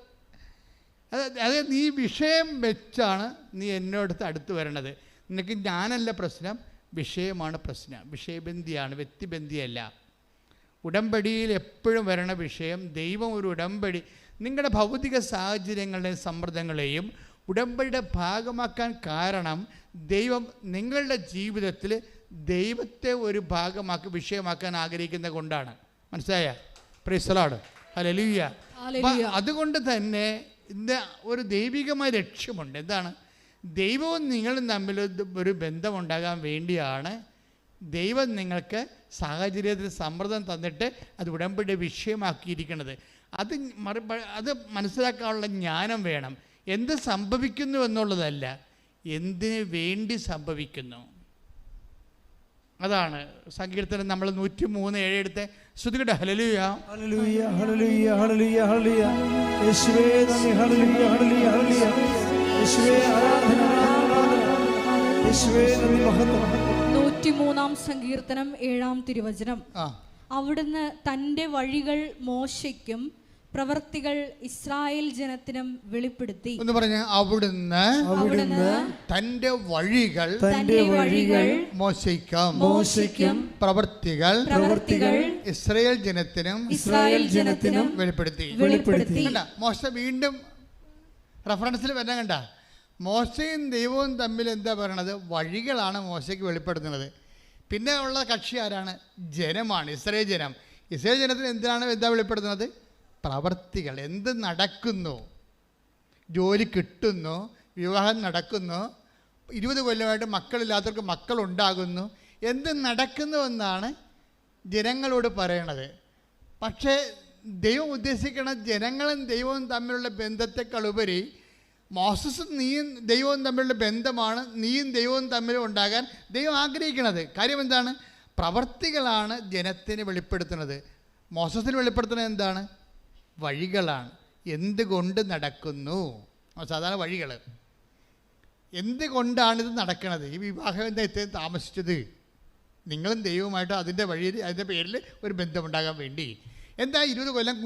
അതായത് നീ വിഷയം വെച്ചാണ് നീ എന്നോടത്ത് അടുത്ത് വരണത്. നിനക്ക് ഞാനല്ല പ്രശ്നം, വിഷയമാണ് പ്രശ്നം. വിഷയബന്ധിയാണ്, വ്യക്തിബന്ധിയല്ല. ഉടമ്പടിയിൽ എപ്പോഴും വരണ വിഷയം, ദൈവം ഒരു ഉടമ്പടി നിങ്ങളുടെ ഭൗതിക സാഹചര്യങ്ങളുടെയും സമ്മർദ്ദങ്ങളെയും ഉടമ്പടിയുടെ ഭാഗമാക്കാൻ കാരണം ദൈവം നിങ്ങളുടെ ജീവിതത്തിൽ ദൈവത്തെ ഒരു ഭാഗമാക്കി വിഷയമാക്കാൻ ആഗ്രഹിക്കുന്നത് കൊണ്ടാണ്. മനസ്സിലായ? Praise the Lord, hallelujah. അതുകൊണ്ട് തന്നെ ഇന്ന് ഒരു ദൈവികമായ ലക്ഷ്യമുണ്ട്. എന്താണ്? ദൈവവും നിങ്ങളും തമ്മിൽ ഒരു ബന്ധമുണ്ടാകാൻ വേണ്ടിയാണ് ദൈവം നിങ്ങൾക്ക് സാഹചര്യത്തിൽ സമ്മർദ്ദം തന്നിട്ട് അത് ഉടമ്പടി വിഷയമാക്കിയിരിക്കുന്നത്. അത് മനസ്സിലാക്കാനുള്ള ജ്ഞാനം വേണം. എന്ത് സംഭവിക്കുന്നു എന്നുള്ളതല്ല, എന്തിനു വേണ്ടി സംഭവിക്കുന്നു. അതാണ് സങ്കീർത്തനം നമ്മൾ 103:7 എടുത്ത് ശ്രുതികട്ടെ. Hallelujah, hallelujah, hallelujah, hallelujah, hallelujah. യേശുവേ നന്ദി. Hallelujah, hallelujah, hallelujah. യേശുവേ ആരാധന, യേശുവേ നന്ദി, മഹത്വം. 103-ാം സങ്കീർത്തനം 7-ാം തിരുവചനം. അവിടുന്ന് തൻ്റെ വഴികൾ മോശയ്ക്കും പ്രവർത്തികൾ ഇസ്രായേൽ ജനത്തിനും വെളിപ്പെടുത്തി. എന്ന് പറഞ്ഞ അവിടുന്ന് തന്റെ വഴികൾ മോശയ്ക്കും പ്രവർത്തികൾ ഇസ്രായേൽ ജനത്തിനും വെളിപ്പെടുത്തി. മോശ വീണ്ടും റെഫറൻസിൽ വരാൻ കണ്ട, മോശയും ദൈവവും തമ്മിൽ എന്താ പറയണത്? വഴികളാണ് മോശയ്ക്ക് വെളിപ്പെടുത്തുന്നത്. പിന്നെ ഉള്ള കക്ഷി ആരാണ്? ജനമാണ്, ഇസ്രായേൽ ജനം. ഇസ്രായേൽ ജനത്തിന് എന്താ വെളിപ്പെടുത്തുന്നത്? പ്രവർത്തികൾ. എന്ത് നടക്കുന്നു? ജോലി കിട്ടുന്നു, വിവാഹം നടക്കുന്നു, 20 കൊല്ലമായിട്ട് മക്കളില്ലാത്തവർക്ക് മക്കളുണ്ടാകുന്നു, എന്ത് നടക്കുന്നുവെന്നാണ് ജനങ്ങളോട് പറയണത്. പക്ഷേ ദൈവം ഉദ്ദേശിക്കുന്ന ജനങ്ങളും ദൈവവും തമ്മിലുള്ള ബന്ധത്തെക്കാളുപരി മോസസും നീയും ദൈവവും തമ്മിലുള്ള ബന്ധമാണ് നീയും ദൈവവും തമ്മിൽ ഉണ്ടാകാൻ ദൈവം ആഗ്രഹിക്കുന്നത്. കാര്യം എന്താണ്? പ്രവർത്തികളാണ് ജനത്തിന് വെളിപ്പെടുത്തുന്നത്. മോസസിന് വെളിപ്പെടുത്തുന്നത് എന്താണ്? വഴികളാണ്. എന്തുകൊണ്ട് നടക്കുന്നു? സാധാരണ വഴികൾ. എന്തുകൊണ്ടാണിത് നടക്കുന്നത്? ഈ വിവാഹം എന്താ ഇത്രയും താമസിച്ചത്? നിങ്ങളും ദൈവവുമായിട്ട് അതിൻ്റെ പേരിൽ ഒരു ബന്ധമുണ്ടാകാൻ വേണ്ടി. എന്താ 20 കൊല്ലം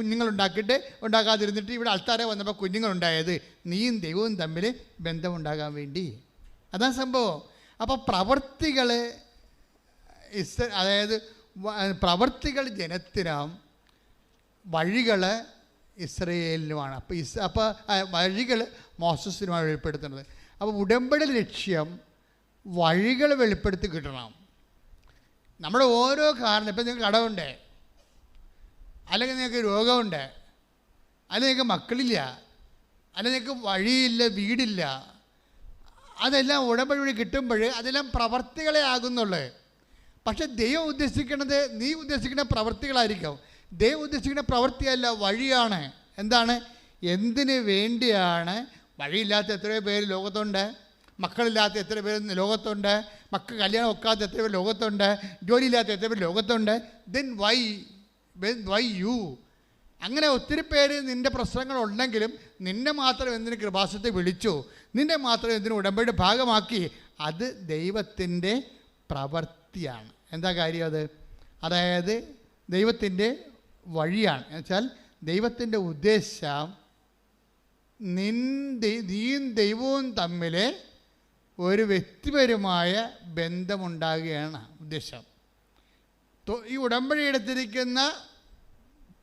ഉണ്ടാക്കാതിരുന്നിട്ട് ഇവിടെ ആൾക്കാരെ വന്നപ്പോൾ കുഞ്ഞുങ്ങളുണ്ടായത്? നീയും ദൈവവും തമ്മിൽ ബന്ധമുണ്ടാകാൻ വേണ്ടി. അതാണ് സംഭവം. അപ്പോൾ പ്രവർത്തികൾ അതായത് പ്രവർത്തികൾ ജനത്തിനും വഴികൾ ഇസ്രയേലിനുമാണ്. അപ്പോൾ വഴികൾ മോസസിനുമാണ് വെളിപ്പെടുത്തുന്നത്. അപ്പോൾ ഉടമ്പടി ലക്ഷ്യം വഴികൾ വെളിപ്പെടുത്തി കിട്ടണം. നമ്മുടെ ഓരോ കാരണം, ഇപ്പം നിങ്ങൾക്ക് കടമുണ്ട്, അല്ലെങ്കിൽ നിങ്ങൾക്ക് രോഗമുണ്ട്, അല്ലെങ്കിൽ നിങ്ങൾക്ക് മക്കളില്ല, അല്ലെങ്കിൽ നിങ്ങൾക്ക് വഴിയില്ല, വീടില്ല, അതെല്ലാം ഉടമ്പടി വഴി കിട്ടുമ്പോൾ അതെല്ലാം പ്രവർത്തികളെ ആകുന്നുള്ളൂ. പക്ഷെ ദൈവം ഉദ്ദേശിക്കുന്നത് നീ ഉദ്ദേശിക്കുന്ന പ്രവർത്തികളായിരിക്കും. ദൈവം ഉദ്ദേശിക്കുന്ന പ്രവൃത്തിയല്ല, വഴിയാണ്. എന്താണ്? എന്തിനു വേണ്ടിയാണ്? വഴിയില്ലാത്ത എത്രയോ പേര് ലോകത്തുണ്ട്, മക്കളില്ലാത്ത എത്ര പേര് ലോകത്തുണ്ട്, കല്യാണം ഒക്കാത്ത എത്ര പേര് ലോകത്തുണ്ട്, ജോലിയില്ലാത്ത എത്ര പേര് ലോകത്തുണ്ട്. Then why you? അങ്ങനെ ഒത്തിരി പേര് നിൻ്റെ പ്രശ്നങ്ങളുണ്ടെങ്കിലും നിന്നെ മാത്രം എന്തിന് കൃപാസനത്തെ വിളിച്ചു, നിന്നെ മാത്രം എന്തിന് ഉടമ്പടി ഭാഗമാക്കി? അത് ദൈവത്തിൻ്റെ പ്രവൃത്തിയാണ്. എന്താ കാര്യം അത്? അതായത് ദൈവത്തിൻ്റെ വഴിയാണ്. എന്നുവെച്ചാൽ ദൈവത്തിൻ്റെ ഉദ്ദേശം നീയും ദൈവവും തമ്മിൽ ഒരു വ്യക്തിപരമായ ബന്ധമുണ്ടാകുകയാണ് ഉദ്ദേശം. ഈ ഉടമ്പടി എടുത്തിരിക്കുന്ന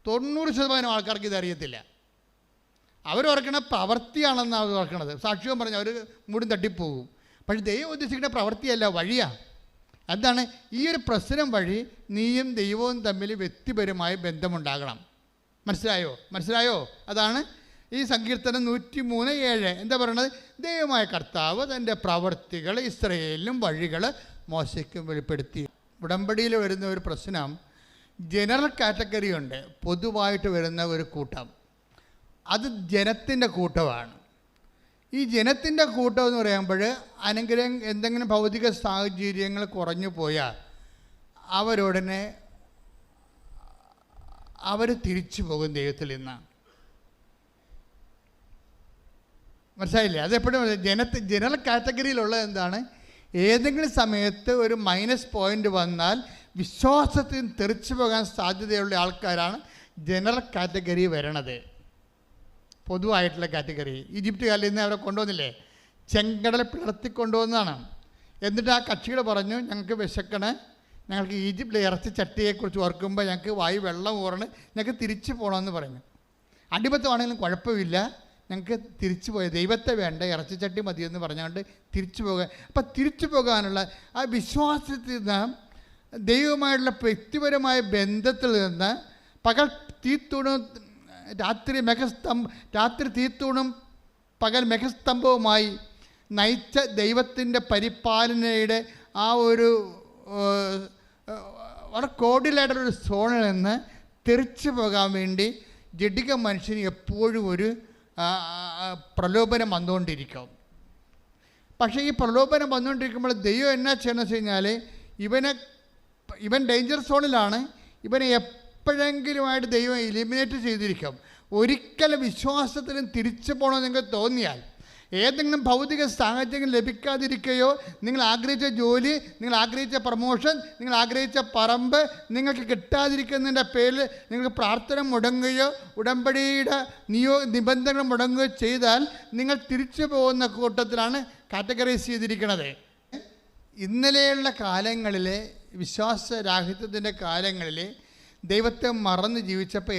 90% ആൾക്കാർക്ക് ഇതറിയത്തില്ല. അവരോർക്കണ പ്രവൃത്തിയാണെന്ന് അവർ ഓർക്കണത്. സാക്ഷ്യം പറഞ്ഞ് അവർ മൂടും തട്ടിപ്പോകും. പക്ഷെ ദൈവം ഉദ്ദേശിക്കുന്ന പ്രവൃത്തിയല്ല, വഴിയാണ്. എന്താണ്? ഈ ഒരു പ്രശ്നം വഴി നീയും ദൈവവും തമ്മിൽ വ്യക്തിപരമായ ബന്ധമുണ്ടാകണം. മനസ്സിലായോ? അതാണ് ഈ സങ്കീർത്തനം 103:7 എന്താ പറയുന്നത്? ദൈവമായ കർത്താവ് തൻ്റെ പ്രവൃത്തികൾ ഇസ്രായേലിനും വഴികൾ മോശയ്ക്കും വെളിപ്പെടുത്തി. ഉടമ്പടിയിൽ വരുന്ന ഒരു പ്രശ്നം, ജനറൽ കാറ്റഗറി ഉണ്ട്, പൊതുവായിട്ട് വരുന്ന ഒരു കൂട്ടം. അത് ജനത്തിൻ്റെ കൂട്ടമാണ്. ഈ ജനത്തിൻ്റെ കൂട്ടം എന്ന് പറയുമ്പോൾ അനുഗ്രഹം എന്തെങ്കിലും ഭൗതിക സാഹചര്യങ്ങൾ കുറഞ്ഞു പോയാൽ അവരുടനെ അവർ തിരിച്ചു പോകും ദൈവത്തിൽ നിന്ന്. മനസ്സിലായില്ലേ? അതെപ്പോഴും ജനറൽ കാറ്റഗറിയിലുള്ളത് എന്താണ്? ഏതെങ്കിലും സമയത്ത് ഒരു മൈനസ് പോയിൻ്റ് വന്നാൽ വിശ്വാസത്തിൽ നിന്ന് തെറിച്ചു പോകാൻ സാധ്യതയുള്ള ആൾക്കാരാണ് ജനറൽ കാറ്റഗറി വരണത്. പൊതുവായിട്ടുള്ള കാറ്റഗറി. ഈജിപ്തുകാരിൽ നിന്ന് അവരെ കൊണ്ടുവന്നില്ലേ? ചെങ്കടൽ പിളർത്തിക്കൊണ്ടുവന്നതാണ്. എന്നിട്ട് ആ കക്ഷികൾ പറഞ്ഞു, ഞങ്ങൾക്ക് വിശക്കണേ, ഞങ്ങൾക്ക് ഈജിപ്തിലെ ഇറച്ചി ചട്ടിയെക്കുറിച്ച് ഓർക്കുമ്പോൾ ഞങ്ങൾക്ക് വായു വെള്ളം ഊറണ്, ഞങ്ങൾക്ക് തിരിച്ചു പോകണമെന്ന് പറഞ്ഞു. അടിമത്തമാണെങ്കിലും കുഴപ്പമില്ല, ഞങ്ങൾക്ക് തിരിച്ചു പോയ ദൈവത്തെ വേണ്ട, ഇറച്ചിച്ചട്ടി മതിയെന്ന് പറഞ്ഞുകൊണ്ട് തിരിച്ചു പോകാൻ. അപ്പം തിരിച്ചു പോകാനുള്ള ആ വിശ്വാസത്തിൽ നിന്ന്, ദൈവവുമായിട്ടുള്ള വ്യക്തിപരമായ ബന്ധത്തിൽ നിന്ന്, പകൽ തീത്തൂണും രാത്രി തീത്തൂണും പകൽ മെഘസ്തംഭവുമായി നയിച്ച ദൈവത്തിൻ്റെ പരിപാലനയുടെ ആ ഒരു വളരെ കോഡിലായിട്ടൊരു സോണിൽ നിന്ന് തെറിച്ചു പോകാൻ വേണ്ടി ജഡിക മനുഷ്യന് എപ്പോഴും ഒരു പ്രലോഭനം വന്നുകൊണ്ടിരിക്കും. പക്ഷേ ഈ പ്രലോഭനം വന്നുകൊണ്ടിരിക്കുമ്പോൾ ദൈവം എന്നാ ചെയ്യണമെന്ന് വെച്ച് കഴിഞ്ഞാൽ, ഇവൻ ഡേഞ്ചർ സോണിലാണ്, ഇവനെ എപ്പോഴെങ്കിലുമായിട്ട് ദൈവം എലിമിനേറ്റ് ചെയ്തിരിക്കും. ഒരിക്കലും വിശ്വാസത്തിലും തിരിച്ചു പോകണമെന്ന് നിങ്ങൾക്ക് തോന്നിയാൽ, ഏതെങ്കിലും ഭൗതിക സാഹചര്യം ലഭിക്കാതിരിക്കുകയോ, നിങ്ങൾ ആഗ്രഹിച്ച ജോലി, നിങ്ങൾ ആഗ്രഹിച്ച പ്രമോഷൻ, നിങ്ങൾ ആഗ്രഹിച്ച പറമ്പ് നിങ്ങൾക്ക് കിട്ടാതിരിക്കുന്നതിൻ്റെ പേരിൽ നിങ്ങൾക്ക് പ്രാർത്ഥന മുടങ്ങുകയോ ഉടമ്പടിയുടെ നിബന്ധനകൾ മുടങ്ങുകയോ ചെയ്താൽ നിങ്ങൾ തിരിച്ചു പോകുന്ന കൂട്ടത്തിലാണ് കാറ്റഗറൈസ് ചെയ്തിരിക്കുന്നത്. ഇന്നലെയുള്ള കാലങ്ങളിലെ വിശ്വാസരാഹിത്യത്തിൻ്റെ കാലങ്ങളിൽ ദൈവത്തെ മറന്ന് ജീവിച്ചപ്പോൾ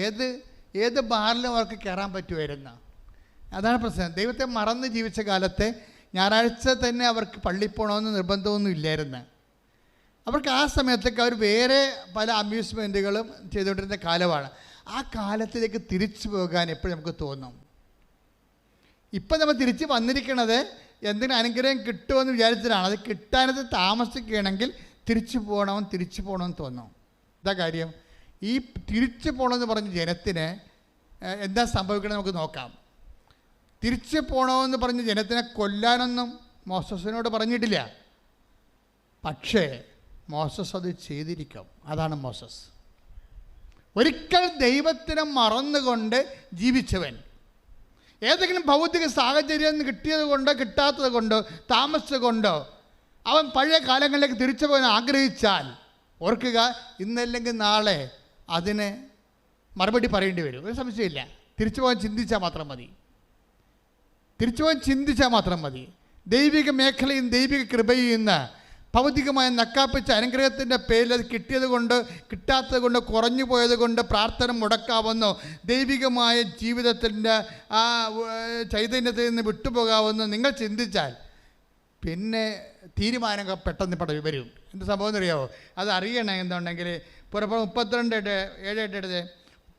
ഏത് ബാറിലും അവർക്ക് കയറാൻ പറ്റുമായിരുന്നു. അതാണ് പ്രശ്നം. ദൈവത്തെ മറന്ന് ജീവിച്ച കാലത്തെ ഞായറാഴ്ച തന്നെ അവർക്ക് പള്ളിയിൽ പോകണമെന്ന് നിർബന്ധമൊന്നും ഇല്ലായിരുന്നു. അവർക്ക് ആ സമയത്തൊക്കെ അവർ വേറെ പല അമ്യൂസ്മെൻറ്റുകളും ചെയ്തുകൊണ്ടിരുന്ന കാലമാണ്. ആ കാലത്തിലേക്ക് തിരിച്ചു പോകാൻ എപ്പോഴും നമുക്ക് തോന്നും. ഇപ്പം നമ്മൾ തിരിച്ച് വന്നിരിക്കണത് എന്തെങ്കിലും അനുഗ്രഹം കിട്ടുമെന്ന് വിചാരിച്ചിട്ടാണ്. അത് കിട്ടാനത് താമസിക്കുകയാണെങ്കിൽ തിരിച്ചു പോകണമെന്ന് തോന്നും. എന്താ കാര്യം? ഈ തിരിച്ചു പോകണമെന്ന് പറഞ്ഞ ജനത്തിന് എന്താ സംഭവിക്കണമെന്ന് നമുക്ക് നോക്കാം. തിരിച്ചു പോകണമെന്ന് പറഞ്ഞ് ജനത്തിനെ കൊല്ലാനൊന്നും മോസസിനോട് പറഞ്ഞിട്ടില്ല. പക്ഷേ മോസസ് അത് ചെയ്തിരിക്കും. അതാണ് മോസസ്. ഒരിക്കൽ ദൈവത്തിനെ മറന്നുകൊണ്ട് ജീവിച്ചവൻ, ഏതെങ്കിലും ഭൗതിക സാഹചര്യം കിട്ടിയത് കൊണ്ടോ കിട്ടാത്തത് കൊണ്ടോ താമസിച്ചത് കൊണ്ടോ അവൻ പഴയ കാലങ്ങളിലേക്ക് തിരിച്ചു പോകാൻ ആഗ്രഹിച്ചാൽ, ഓർക്കുക, ഇന്നല്ലെങ്കിൽ നാളെ അതിന് മറുപടി പറയേണ്ടി വരും. ഒരു സംശയമില്ല. തിരിച്ചു പോകാൻ ചിന്തിച്ചാൽ മാത്രം മതി. ദൈവിക മേഖലയും ദൈവിക കൃപയും ഇന്ന് ഭൗതികമായ നക്കാപ്പിച്ച അനുഗ്രഹത്തിൻ്റെ പേരിൽ അത് കിട്ടിയത് കൊണ്ട് കിട്ടാത്തത് കൊണ്ട് കുറഞ്ഞു പോയത് കൊണ്ട് പ്രാർത്ഥന മുടക്കാവുന്നോ, ദൈവികമായ ജീവിതത്തിൻ്റെ ആ ചൈതന്യത്തിൽ നിന്ന് വിട്ടുപോകാമെന്ന് നിങ്ങൾ ചിന്തിച്ചാൽ പിന്നെ തീരുമാനങ്ങൾ പെട്ടെന്ന് വരും. എന്ത് സംഭവം എന്നറിയാമോ? അത് അറിയണം. എന്തുണ്ടെങ്കിൽ പുറപ്പാട് 32:7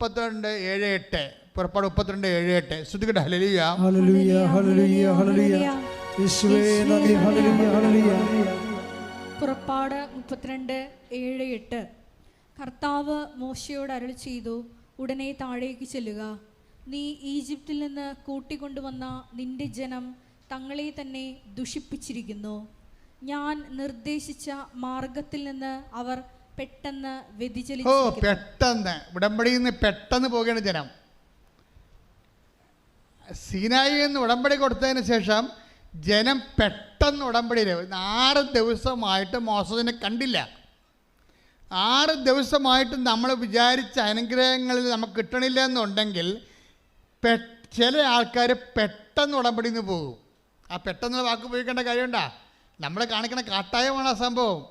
32:7 പുറപ്പാട് 32:7 ശ്രദ്ധിക്കട്ടെ. ഹല്ലേലൂയ ഹല്ലേലൂയ ഹല്ലേലൂയ ഹല്ലേലൂയ യേശുവേ നന്ദി. Hallelujah hallelujah. പുറപ്പാട് 32:7 കർത്താവ് മോശയോട് അരുളി ചെയ്തു, ഉടനെ താഴേക്ക് ചെല്ലുക. നീ ഈജിപ്തിൽ നിന്ന് കൂട്ടിക്കൊണ്ടുവന്ന നിന്റെ ജനം തങ്ങളെ തന്നെ ദുഷിപ്പിച്ചിരിക്കുന്നു. ഞാൻ നിർദ്ദേശിച്ച മാർഗത്തിൽ നിന്ന് അവർ പെട്ടെന്ന് വ്യതിചലിച്ചു. പെട്ടെന്ന് ഉടമ്പടിയിൽ നിന്ന് പെട്ടെന്ന് പോവുകയാണ് ജനം. സീനായി എന്ന് ഉടമ്പടി കൊടുത്തതിന് ശേഷം ജനം പെട്ടെന്ന് ഉടമ്പടിയിൽ 6 ദിവസമായിട്ട് മോസസിനെ കണ്ടില്ല. 6 ദിവസമായിട്ട് നമ്മൾ വിചാരിച്ച അനുഗ്രഹങ്ങളിൽ നമുക്ക് കിട്ടണില്ല എന്നുണ്ടെങ്കിൽ ചില ആൾക്കാർ പെട്ടെന്ന് ഉടമ്പടിയിൽ നിന്ന് പോകും. ആ പെട്ടെന്ന് വാക്ക് ഉപയോഗിക്കേണ്ട കാര്യമുണ്ടാ? നമ്മളെ കാണിക്കണ കാട്ടായമാണ് ആ സംഭവം.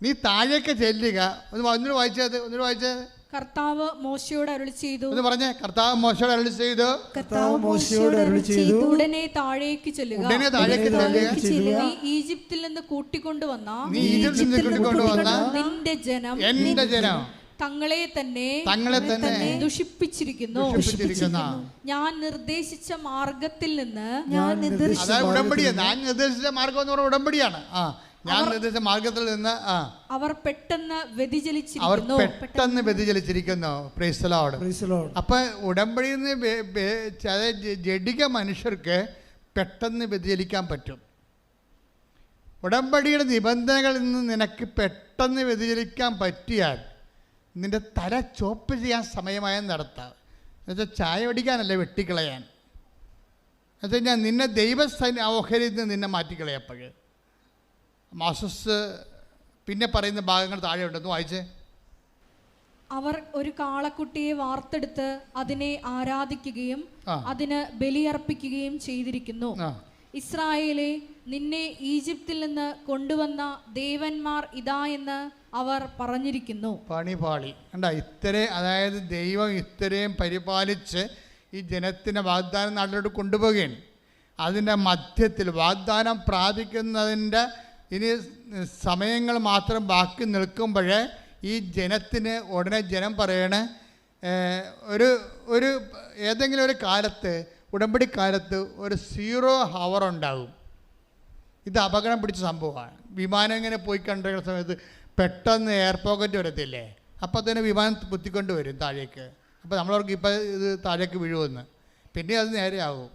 നീ താഴേക്ക് ചെല്ലുക. ഒന്നുകൂടെ വായിച്ചത്. കർത്താവ് മോശയോട് അരുളി ചെയ്തു. എന്ന് പറഞ്ഞേ, കർത്താവ് മോശയോട് അരുളി ചെയ്തു. കർത്താവ് മോശയോട് അരുളി ചെയ്തു, ഉടനെ താഴേക്ക് ചെല്ലുക. നീ ഈജിപ്തിൽ നിന്ന് കൂട്ടിക്കൊണ്ടുവന്ന നിന്റെ ജനം എന്റെ ജനം തങ്ങളെ തന്നെ ദുഷിപ്പിച്ചിരിക്കുന്നു. ഞാൻ നിർദ്ദേശിച്ച മാർഗത്തിൽ നിന്ന് ഉടമ്പടിയാണ്. ഞാൻ നിർദ്ദേശിച്ച മാർഗം എന്ന് പറഞ്ഞ ഉടമ്പടിയാണ്. ഞാൻ നിർദ്ദേശിച്ച മാർഗത്തിൽ നിന്ന് അവർ പെട്ടെന്ന് വ്യതിചലിച്ചിരിക്കുന്നു. Praise the Lord. അപ്പൊ ഉടമ്പടിയിൽ നിന്ന് ജഡിക മനുഷ്യർക്ക് പെട്ടെന്ന് വ്യതിചലിക്കാൻ പറ്റും. ഉടമ്പടിയുടെ നിബന്ധനകളിൽ നിന്ന് നിനക്ക് പെട്ടെന്ന് വ്യതിചലിക്കാൻ പറ്റിയാൽ നിന്റെ തല ചോപ്പ് ചെയ്യാൻ സമയമായെന്ന് നടത്താം. എന്നുവെച്ചാൽ ചായ അടിക്കാനല്ല, വെട്ടിക്കളയാൻ. എന്നുവെച്ചാൽ ഞാൻ നിന്നെ ഓഹരിയിൽ നിന്ന് നിന്നെ മാറ്റിക്കളയപ്പോൾ മാസസ് പിന്നെ പറയുന്ന ഭാഗങ്ങൾ താഴെ ഉണ്ടെന്ന് വായിച്ചേ. അവർ ഒരു കാളക്കുട്ടിയെ വാർത്തെടുത്ത് അതിനെ ആരാധിക്കുകയും അതിന് ബലിയർപ്പിക്കുകയും ചെയ്തിരിക്കുന്നു. ഇസ്രായേലെ, നിന്നെ ഈജിപ്തിൽ നിന്ന് കൊണ്ടുവന്ന ദേവന്മാർ ഇതാ എന്ന് അവർ പറഞ്ഞിരിക്കുന്നു. പണിപാളി കണ്ട. അതായത് ദൈവം ഇത്രയും പരിപാലിച്ച് ഈ ജനത്തിനെ വാഗ്ദാന നാട്ടിലോട്ട് കൊണ്ടുപോവുകയാണ്. അതിൻ്റെ മധ്യത്തിൽ വാഗ്ദാനം പ്രാപിക്കുന്നതിൻ്റെ ഇനി സമയങ്ങൾ മാത്രം ബാക്കി നിൽക്കുമ്പോൾ ഈ ജനത്തിന് ഉടനെ ജനം പറയണേ, ഒരു ഏതെങ്കിലും ഒരു കാലത്ത്, ഉടമ്പടി കാലത്ത് ഒരു 0 hour ഉണ്ടാകും. ഇത് അപകടം പിടിച്ച സംഭവമാണ്. വിമാനം ഇങ്ങനെ പോയി കണ്ടിരിക്കുന്ന സമയത്ത് പെട്ടെന്ന് എയർ പോക്കറ്റ് വരത്തില്ലേ, അപ്പോൾ തന്നെ വിമാനം കുത്തിക്കൊണ്ട് വരും താഴേക്ക്. അപ്പോൾ നമ്മളവർക്ക് ഇപ്പോൾ ഇത് താഴേക്ക് വീഴുമെന്ന്, പിന്നെ അത് നേരെയാകും.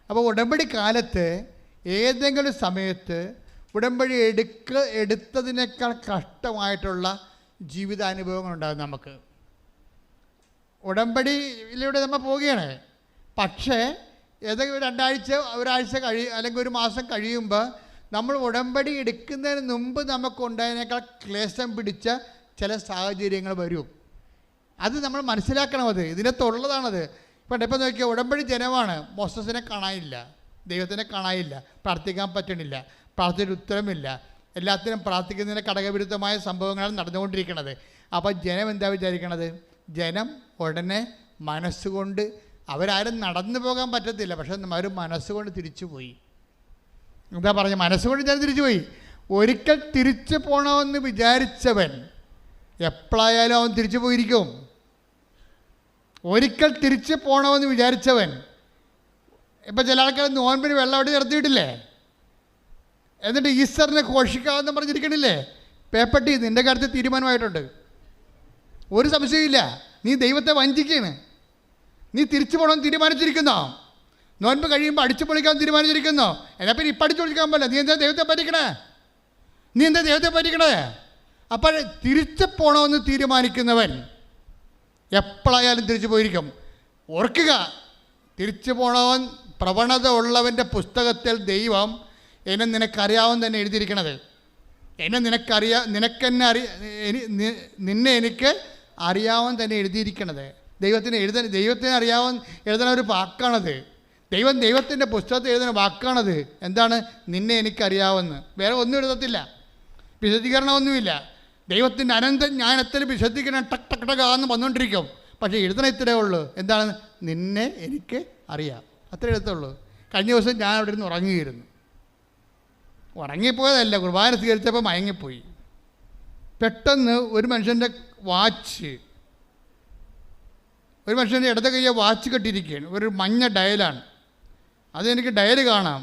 അപ്പോൾ ഉടമ്പടി കാലത്ത് ഏതെങ്കിലും സമയത്ത് ഉടമ്പടി എടുത്തതിനേക്കാൾ കഷ്ടമായിട്ടുള്ള ജീവിതാനുഭവങ്ങളുണ്ടാകും നമുക്ക്. ഉടമ്പടിയിലൂടെ നമ്മൾ പോവുകയാണ്. പക്ഷേ ഏതെങ്കിലും ഒരാഴ്ച അല്ലെങ്കിൽ ഒരു മാസം കഴിയുമ്പോൾ നമ്മൾ ഉടമ്പടി എടുക്കുന്നതിന് മുമ്പ് നമുക്കുണ്ടായതിനേക്കാൾ ക്ലേശം പിടിച്ച ചില സാഹചര്യങ്ങൾ വരും. അത് നമ്മൾ മനസ്സിലാക്കണം. ഇതിനകത്തുള്ളതാണത്. ഇപ്പം നോക്കിയാൽ ഉടമ്പടി ജനമാണ്. മോസസിനെ കാണാനില്ല, ദൈവത്തിനെ കാണാനില്ല, പ്രാർത്ഥിക്കാൻ പറ്റണില്ല, പ്രാർത്ഥനയുടെ ഉത്തരമില്ല, എല്ലാത്തിനും പ്രാർത്ഥിക്കുന്നതിന് ഘടകവിരുദ്ധമായ സംഭവങ്ങളാണ് നടന്നുകൊണ്ടിരിക്കുന്നത്. അപ്പോൾ ജനം എന്താ വിചാരിക്കണത്? ജനം ഉടനെ മനസ്സുകൊണ്ട്, അവരാരും നടന്നു പോകാൻ പറ്റത്തില്ല, പക്ഷെ അവർ മനസ്സുകൊണ്ട് തിരിച്ചുപോയി. എന്താ പറഞ്ഞ? മനസ്സുകൊണ്ട് ഞാൻ തിരിച്ചുപോയി. ഒരിക്കൽ തിരിച്ചു പോകണമെന്ന് വിചാരിച്ചവൻ എപ്പോഴായാലും അവൻ തിരിച്ചു പോയിരിക്കും. ഒരിക്കൽ തിരിച്ചു പോകണമെന്ന് വിചാരിച്ചവൻ, ഇപ്പം ചില ആൾക്കാർ നോൻപിന് വെള്ളം അവിടെ നിർത്തിയിട്ടില്ലേ, എന്നിട്ട് ഈസ്റ്ററിനെ ഘോഷിക്കാമെന്ന് പറഞ്ഞിരിക്കണില്ലേ? പേപ്പട്ടി നിൻ്റെ കാര്യത്തിൽ തീരുമാനമായിട്ടുണ്ട്. ഒരു സംശയമില്ല, നീ ദൈവത്തെ വഞ്ചിക്കുകയാണ്. നീ തിരിച്ചു പോകണമെന്ന് തീരുമാനിച്ചിരിക്കുന്നോ? നോൻപ് കഴിയുമ്പോൾ അടിച്ചു പൊളിക്കാൻ തീരുമാനിച്ചിരിക്കുന്നോ? എന്നാൽ പിന്നെ ഇപ്പം അടിച്ചു പൊളിക്കാൻ പറ്റില്ല. നീ എന്താ ദൈവത്തെ പറ്റിക്കണേ? അപ്പോൾ തിരിച്ചു പോകണമെന്ന് തീരുമാനിക്കുന്നവൻ എപ്പോഴായാലും തിരിച്ചു പോയിരിക്കും. ഓർക്കുക, തിരിച്ചു പോകണവൻ പ്രവണത ഉള്ളവൻ്റെ പുസ്തകത്തിൽ ദൈവം എന്നെ നിനക്കറിയാവുന്ന തന്നെ എഴുതിയിരിക്കണത്. നിന്നെ എനിക്ക് അറിയാവുന്ന തന്നെ എഴുതിയിരിക്കണത്. ദൈവത്തിന് എഴുതുന്ന ഒരു വാക്കാണത്. ദൈവത്തിൻ്റെ പുസ്തകത്തിൽ എഴുതുന്ന വാക്കാണത്. എന്താണ്? നിന്നെ എനിക്കറിയാവുന്ന. വേറെ ഒന്നും എഴുതത്തില്ല, വിശദീകരണമൊന്നുമില്ല. ദൈവത്തിൻ്റെ അനന്ത ജ്ഞാനത്തിൽ വിശദീകരണം ടക്കാന്ന് വന്നുകൊണ്ടിരിക്കും. പക്ഷേ എഴുതണ ഇത്രയേ ഉള്ളൂ. എന്താണ്? നിന്നെ എനിക്ക് അറിയാം, അത്ര എഴുത്തുള്ളൂ. കഴിഞ്ഞ ദിവസം ഞാൻ അവിടെ ഇരുന്ന് ഉറങ്ങിപ്പോയതല്ല, കുർബാന സ്വീകരിച്ചപ്പോൾ മയങ്ങിപ്പോയി. പെട്ടെന്ന് ഒരു മനുഷ്യൻ്റെ ഇടത്തെ കയ്യെ വാച്ച് കെട്ടിയിരിക്കുകയാണ്. ഒരു മഞ്ഞ ഡയലാണ്. അതെനിക്ക് ഡയൽ കാണാം.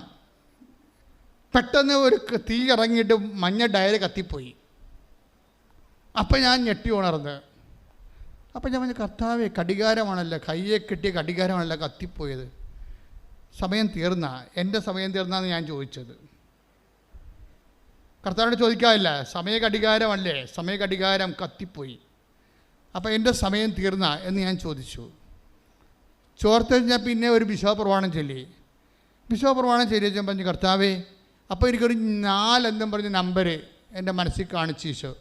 പെട്ടെന്ന് ഒരു തീ ഇറങ്ങിയിട്ട് മഞ്ഞ ഡയൽ കത്തിപ്പോയി. അപ്പം ഞാൻ ഞെട്ടി ഉണർന്ന്. അപ്പം ഞാൻ പറഞ്ഞു, കർത്താവേ, കടികാരമാണല്ലോ, കയ്യെ കെട്ടിയ കടികാരമാണല്ലോ കത്തിപ്പോയത്. സമയം തീർന്ന, എൻ്റെ സമയം തീർന്നാന്ന് ഞാൻ ചോദിച്ചത്. കർത്താവിനോട് ചോദിക്കാറില്ല, സമയഘടികാരമല്ലേ, സമയഘടികാരം കത്തിപ്പോയി, അപ്പോൾ എൻ്റെ സമയം തീർന്ന എന്ന് ഞാൻ ചോദിച്ചു. ചോർത്ത് കഴിഞ്ഞാൽ പിന്നെ ഒരു വിശ്വാസപ്രമാണം ചൊല്ലി വെച്ചാൽ പറഞ്ഞു, കർത്താവേ, അപ്പോൾ എനിക്കൊരു 4 എന്നും പറഞ്ഞ നമ്പർ എൻ്റെ മനസ്സിൽ കാണിച്ചു ഈശോ.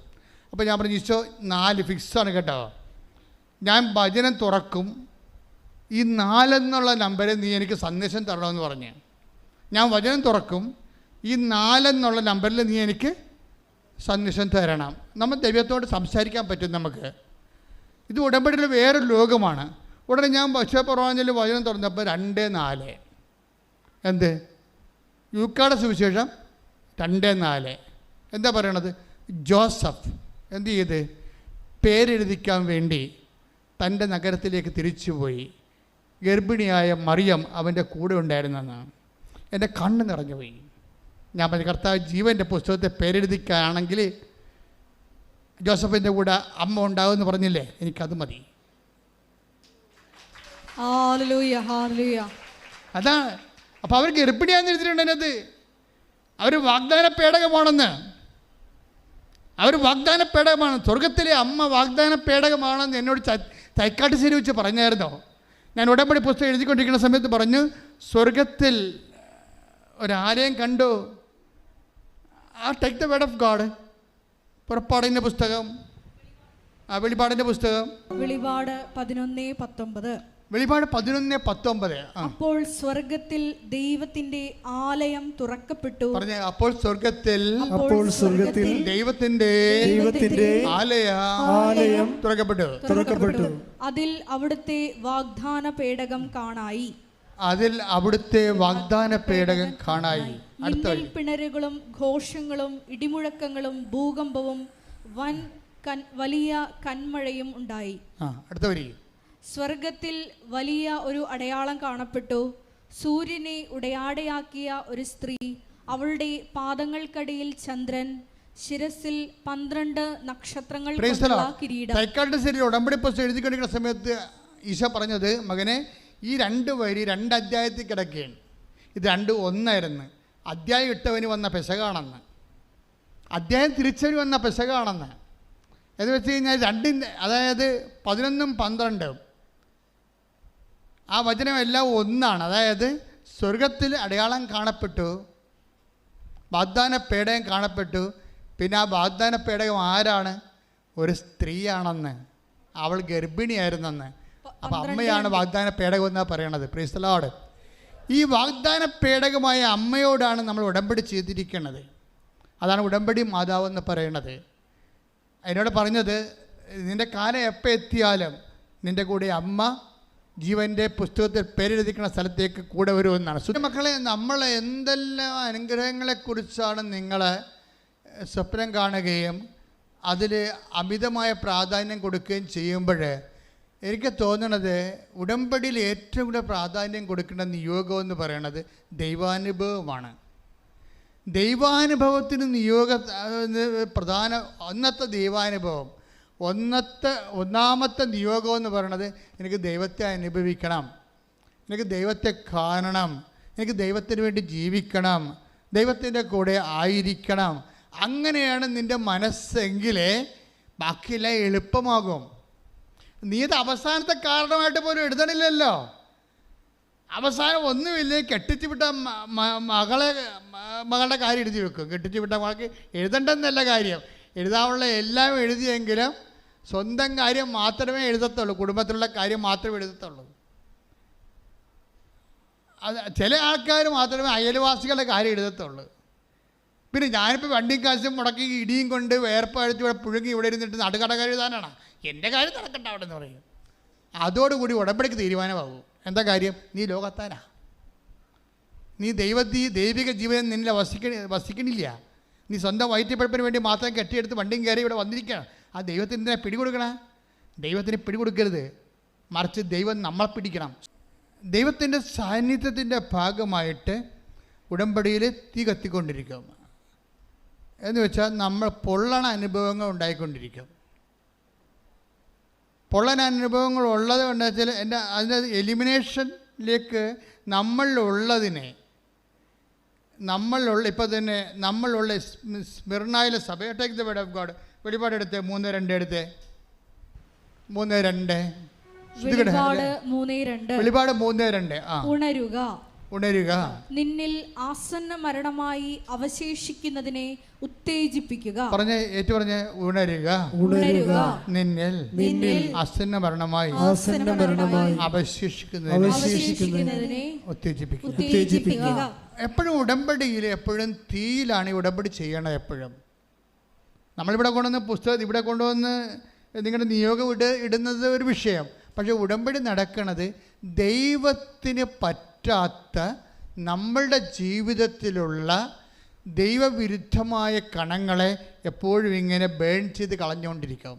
അപ്പോൾ ഞാൻ പറഞ്ഞു, ഈശോ 4 ഫിക്സാണ് കേട്ടോ. ഞാൻ വചനം തുറക്കും, ഈ 4 എന്നുള്ള നമ്പർ നീ എനിക്ക് സന്ദേശം തരണമെന്ന് പറഞ്ഞ് ഞാൻ വചനം തുറക്കും, ഈ 4 എന്നുള്ള നമ്പറിൽ നീ എനിക്ക് സന്ദേശം തരണം. നമ്മൾ ദൈവത്തോട് സംസാരിക്കാൻ പറ്റും നമുക്ക്. ഇത് ഉടമ്പടിയിൽ വേറൊരു ലോകമാണ്. ഉടനെ ഞാൻ പശുപ്രവാചനിൽ വചനം തുറന്നപ്പോൾ 2:4 എന്ത് യൂക്കാടെ സുവിശേഷം 2:4 എന്താ പറയണത്? ജോസഫ് എന്ത് ചെയ്ത് പേരെഴുതിക്കാൻ വേണ്ടി തൻ്റെ നഗരത്തിലേക്ക് തിരിച്ചുപോയി. ഗർഭിണിയായ മറിയം അവൻ്റെ കൂടെ ഉണ്ടായിരുന്നെന്നാണ്. എൻ്റെ കണ്ണ് നിറഞ്ഞു പോയി. ഞാൻ പറഞ്ഞു, കർത്താവ് ജീവൻ്റെ പുസ്തകത്തെ പേരെഴുതിക്കാണെങ്കിൽ ജോസഫിൻ്റെ കൂടെ അമ്മ ഉണ്ടാവുമെന്ന് പറഞ്ഞില്ലേ, എനിക്കത് മതി. അതാണ്. അപ്പോൾ അവർ ഗർഭിണിയാന്ന് എഴുതിയിട്ടുണ്ട് അതിനകത്ത്. അവർ വാഗ്ദാന പേടകമാണെന്ന്. അവർ വാഗ്ദാന പേടകമാണ്. സ്വർഗത്തിലെ അമ്മ വാഗ്ദാന പേടകമാണെന്ന് എന്നോട് തൈക്കാട്ടുശ്ശേരി വെച്ച് പറഞ്ഞായിരുന്നോ? ഞാൻ ഉടമ്പടി പുസ്തകം എഴുതിക്കൊണ്ടിരിക്കുന്ന സമയത്ത് പറഞ്ഞു, സ്വർഗത്തിൽ ഒരാരെയും കണ്ടു. Take the word of God. പുറപ്പാടിൻ്റെ പുസ്തകം, വെളിപാടിൻ്റെ പുസ്തകം, വെളിപാട് 11:19. വെളിപാട് 11:19. അപ്പോൾ സ്വർഗത്തിൽ ദൈവത്തിന്റെ ആലയം തുറക്കപ്പെട്ടു. പറഞ്ഞ അപ്പോൾ സ്വർഗത്തിൽ ദൈവത്തിന്റെ ആലയം തുറക്കപ്പെട്ടു. അതിൽ അവിടുത്തെ വാഗ്ദാന പേടകം കാണായി. മിന്നൽ പിണരുകളും ഘോഷങ്ങളും ഇടിമുഴക്കങ്ങളും ഭൂകമ്പവും വലിയ കന്മഴയും ഉണ്ടായി. അടുത്ത വരി. സ്വർഗത്തിൽ വലിയ ഒരു അടയാളം കാണപ്പെട്ടു. സൂര്യനെ ഉടയാടയാക്കിയ ഒരു സ്ത്രീ, അവളുടെ പാദങ്ങൾക്കടിയിൽ ചന്ദ്രൻ, ശിരസിൽ 12 നക്ഷത്രങ്ങൾ കൊണ്ടുള്ള കിരീടം. ഉടമ്പടി പുസ്തകം എഴുതിക്കൊണ്ടിരിക്കുന്ന സമയത്ത് ഈശോ പറഞ്ഞത്, മകനെ ഈ 2 വരി 2 അധ്യായത്തിൽ കിടക്കുകയാണ്. ഇത് 2 ഒന്നായിരുന്നു. അധ്യായം ഇട്ടവന് വന്ന പെസകാണെന്ന്, അധ്യായം തിരിച്ചവന് വന്ന പെസകാണെന്ന്. എന്ന് വെച്ച് കഴിഞ്ഞാൽ 2 അതായത് 11ഉം 12ഉം ആ വചനം എല്ലാം ഒന്നാണ്. അതായത് സ്വർഗത്തിൽ അടയാളം കാണപ്പെട്ടു, വാഗ്ദാന പേടകം കാണപ്പെട്ടു. പിന്നെ ആ വാഗ്ദാന പേടകം ആരാണ്? ഒരു സ്ത്രീയാണെന്ന്, അവൾ ഗർഭിണിയായിരുന്നെന്ന്. അപ്പം അമ്മയാണ് വാഗ്ദാന പേടകം എന്നാണ് പറയണത്. Praise the Lord. ഈ വാഗ്ദാന പേടകമായ അമ്മയോടാണ് നമ്മൾ ഉടമ്പടി ചെയ്തിരിക്കുന്നത്. അതാണ് ഉടമ്പടി മാതാവ് എന്ന് പറയുന്നത്. എന്നോട് പറഞ്ഞത്, നിൻ്റെ കാലം എപ്പോൾ എത്തിയാലും നിൻ്റെ കൂടെ അമ്മ ജീവൻ്റെ പുസ്തകത്തിൽ പേരെഴുതിക്കുന്ന സ്ഥലത്തേക്ക് കൂടെ വരുമെന്നാണ്. മക്കളെ, നമ്മൾ എന്തെല്ലാം അനുഗ്രഹങ്ങളെക്കുറിച്ചാണ് നിങ്ങൾ സ്വപ്നം കാണുകയും അതിൽ അമിതമായ പ്രാധാന്യം കൊടുക്കുകയും ചെയ്യുമ്പോൾ എനിക്ക് തോന്നുന്നത് ഉടമ്പടിയിൽ ഏറ്റവും കൂടുതൽ പ്രാധാന്യം കൊടുക്കേണ്ട നിയോഗം എന്ന് പറയുന്നത് ദൈവാനുഭവമാണ്. ദൈവാനുഭവത്തിന് പ്രധാന ദൈവാനുഭവം ഒന്നാമത്തെ നിയോഗം എന്ന് പറയുന്നത്, എനിക്ക് ദൈവത്തെ അനുഭവിക്കണം, എനിക്ക് ദൈവത്തെ കാണണം, എനിക്ക് ദൈവത്തിന് വേണ്ടി ജീവിക്കണം, ദൈവത്തിൻ്റെ കൂടെ ആയിരിക്കണം. അങ്ങനെയാണ് നിൻ്റെ മനസ്സെങ്കിലേ ബാക്കിയെല്ലാം എളുപ്പമാകും. നീ ഇത് അവസാനത്തെ കാരണമായിട്ട് പോലും എഴുതണില്ലല്ലോ. അവസാനം ഒന്നുമില്ലേ, കെട്ടിച്ചു വിട്ട മകളുടെ കാര്യം എഴുതി വെക്കും. കെട്ടിച്ചു വിട്ട മകൾക്ക് എഴുതണ്ടെന്നല്ല കാര്യം, എഴുതാനുള്ള എല്ലാം എഴുതിയെങ്കിലും സ്വന്തം കാര്യം മാത്രമേ എഴുതത്തുള്ളൂ, കുടുംബത്തിലുള്ള കാര്യം മാത്രമേ എഴുതത്തുള്ളൂ. അത് ചില ആൾക്കാർ മാത്രമേ അയൽവാസികളുടെ കാര്യം എഴുതത്തുള്ളൂ. പിന്നെ ഞാനിപ്പോൾ വണ്ടിയും കാശും മുടക്കി ഇടിയും കൊണ്ട് വേർപ്പഴിച്ച് ഇവിടെ പുഴുങ്ങി ഇവിടെ ഇരുന്നിട്ട് നടുക്കടക്കാർ എഴുതാനാണ് എൻ്റെ കാര്യം നടക്കണ്ട അവിടെ എന്ന് പറയും. അതോടുകൂടി ഉടമ്പടിക്ക് തീരുമാനമാകും. എന്താ കാര്യം? നീ ലോകത്താനാ, നീ ദൈവിക ജീവൻ നിന്നിൽ വസിക്കണില്ല. നീ സ്വന്തം വയറ്റിപ്പഴപ്പിന് വേണ്ടി മാത്രം കെട്ടിയെടുത്ത് വണ്ടിയും കയറി ഇവിടെ വന്നിരിക്കുകയാണ്. ആ ദൈവത്തിന് എന്തിനാ പിടികൊടുക്കണേ? ദൈവത്തിന് പിടികൊടുക്കരുത്, മറിച്ച് ദൈവം നമ്മളെ പിടിക്കണം. ദൈവത്തിൻ്റെ സാന്നിധ്യത്തിൻ്റെ ഭാഗമായിട്ട് ഉടമ്പടിയിൽ തീ കത്തിക്കൊണ്ടിരിക്കും. എന്ന് വെച്ചാൽ നമ്മൾ പൊള്ളണ അനുഭവങ്ങൾ ഉണ്ടായിക്കൊണ്ടിരിക്കും. പൊള്ളൻ അനുഭവങ്ങൾ ഉള്ളത് കൊണ്ട് വെച്ചാൽ അതിൻ്റെ എലിമിനേഷനിലേക്ക് നമ്മളുള്ള ഇപ്പോൾ തന്നെ നമ്മളുള്ള സ്മിർനായിലെ സഭ, take the word of God. വെളിപാട് എടുത്ത് 3:2 എടുത്ത് 3:2. വെളിപാട് 3:2. ഉണരുക. നിന്നിൽ ആസന്ന മരണമായി അവശേഷിക്കുന്നതിനെ ഉത്തേജിപ്പിക്കുക. പറഞ്ഞേ, ഏറ്റു പറഞ്ഞേ, ഉണരുക. ഉണരുക. നിന്നിൽ ആസന്ന മരണമായി അവശേഷിക്കുന്നതിനെ ഉത്തേജിപ്പിക്കുക. എപ്പോഴും ഉടമ്പടിയിൽ എപ്പോഴും തീയിലാണ് ഈ ഉടമ്പടി ചെയ്യണത്. എപ്പോഴും നമ്മളിവിടെ കൊണ്ടുവന്ന് പുസ്തകം ഇവിടെ കൊണ്ടുവന്ന് നിങ്ങളുടെ നിയോഗം ഇടുന്നത് ഒരു വിഷയം. പക്ഷേ ഉടമ്പടി നടക്കുന്നത് ദൈവത്തിന് പറ്റാത്ത നമ്മളുടെ ജീവിതത്തിലുള്ള ദൈവവിരുദ്ധമായ കണങ്ങളെ എപ്പോഴും ഇങ്ങനെ ബേൺ ചെയ്ത് കളഞ്ഞുകൊണ്ടിരിക്കും.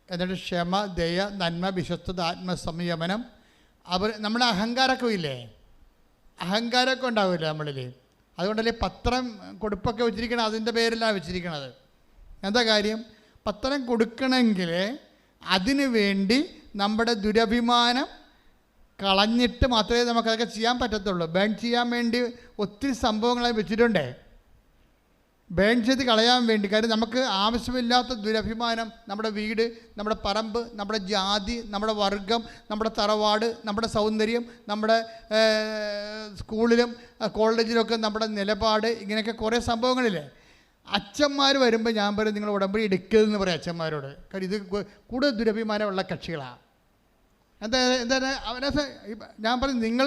എന്നിട്ട് ക്ഷമ, ദയ, നന്മ, വിശ്വസ്തത, ആത്മസംയമനം, നമ്മുടെ അഹങ്കാരമൊക്കെ ഇല്ലേ, അഹങ്കാരമൊക്കെ ഉണ്ടാവില്ല നമ്മളിൽ. അതുകൊണ്ടല്ലേ പത്രം കൊടുപ്പൊക്കെ വെച്ചിരിക്കണം, അതിൻ്റെ പേരിലാണ് വെച്ചിരിക്കണത്. എന്താ കാര്യം? പത്രം കൊടുക്കണമെങ്കിൽ അതിനു വേണ്ടി നമ്മുടെ ദുരഭിമാനം കളഞ്ഞിട്ട് മാത്രമേ നമുക്കതൊക്കെ ചെയ്യാൻ പറ്റത്തുള്ളൂ. ബേൺ ചെയ്യാൻ വേണ്ടി ഒത്തിരി സംഭവങ്ങളായി വെച്ചിട്ടുണ്ടേ, ബേൺ ചെയ്ത് കളയാൻ വേണ്ടി. കാര്യം നമുക്ക് ആവശ്യമില്ലാത്ത ദുരഭിമാനം, നമ്മുടെ വീട്, നമ്മുടെ പറമ്പ്, നമ്മുടെ ജാതി, നമ്മുടെ വർഗം, നമ്മുടെ തറവാട്, നമ്മുടെ സൗന്ദര്യം, നമ്മുടെ സ്കൂളിലും കോളേജിലൊക്കെ നമ്മുടെ നിലപാട്, ഇങ്ങനെയൊക്കെ കുറേ സംഭവങ്ങളില്ലേ. അച്ഛന്മാർ വരുമ്പോൾ ഞാൻ പറയും, നിങ്ങൾ ഉടമ്പടി എടുക്കരുതെന്ന് പറയും അച്ഛന്മാരോട്. കാര്യം ഇത് കൂടുതൽ ദുരഭിമാനമുള്ള കക്ഷികളാണ്. എന്താണ് ഞാൻ പറയും, നിങ്ങൾ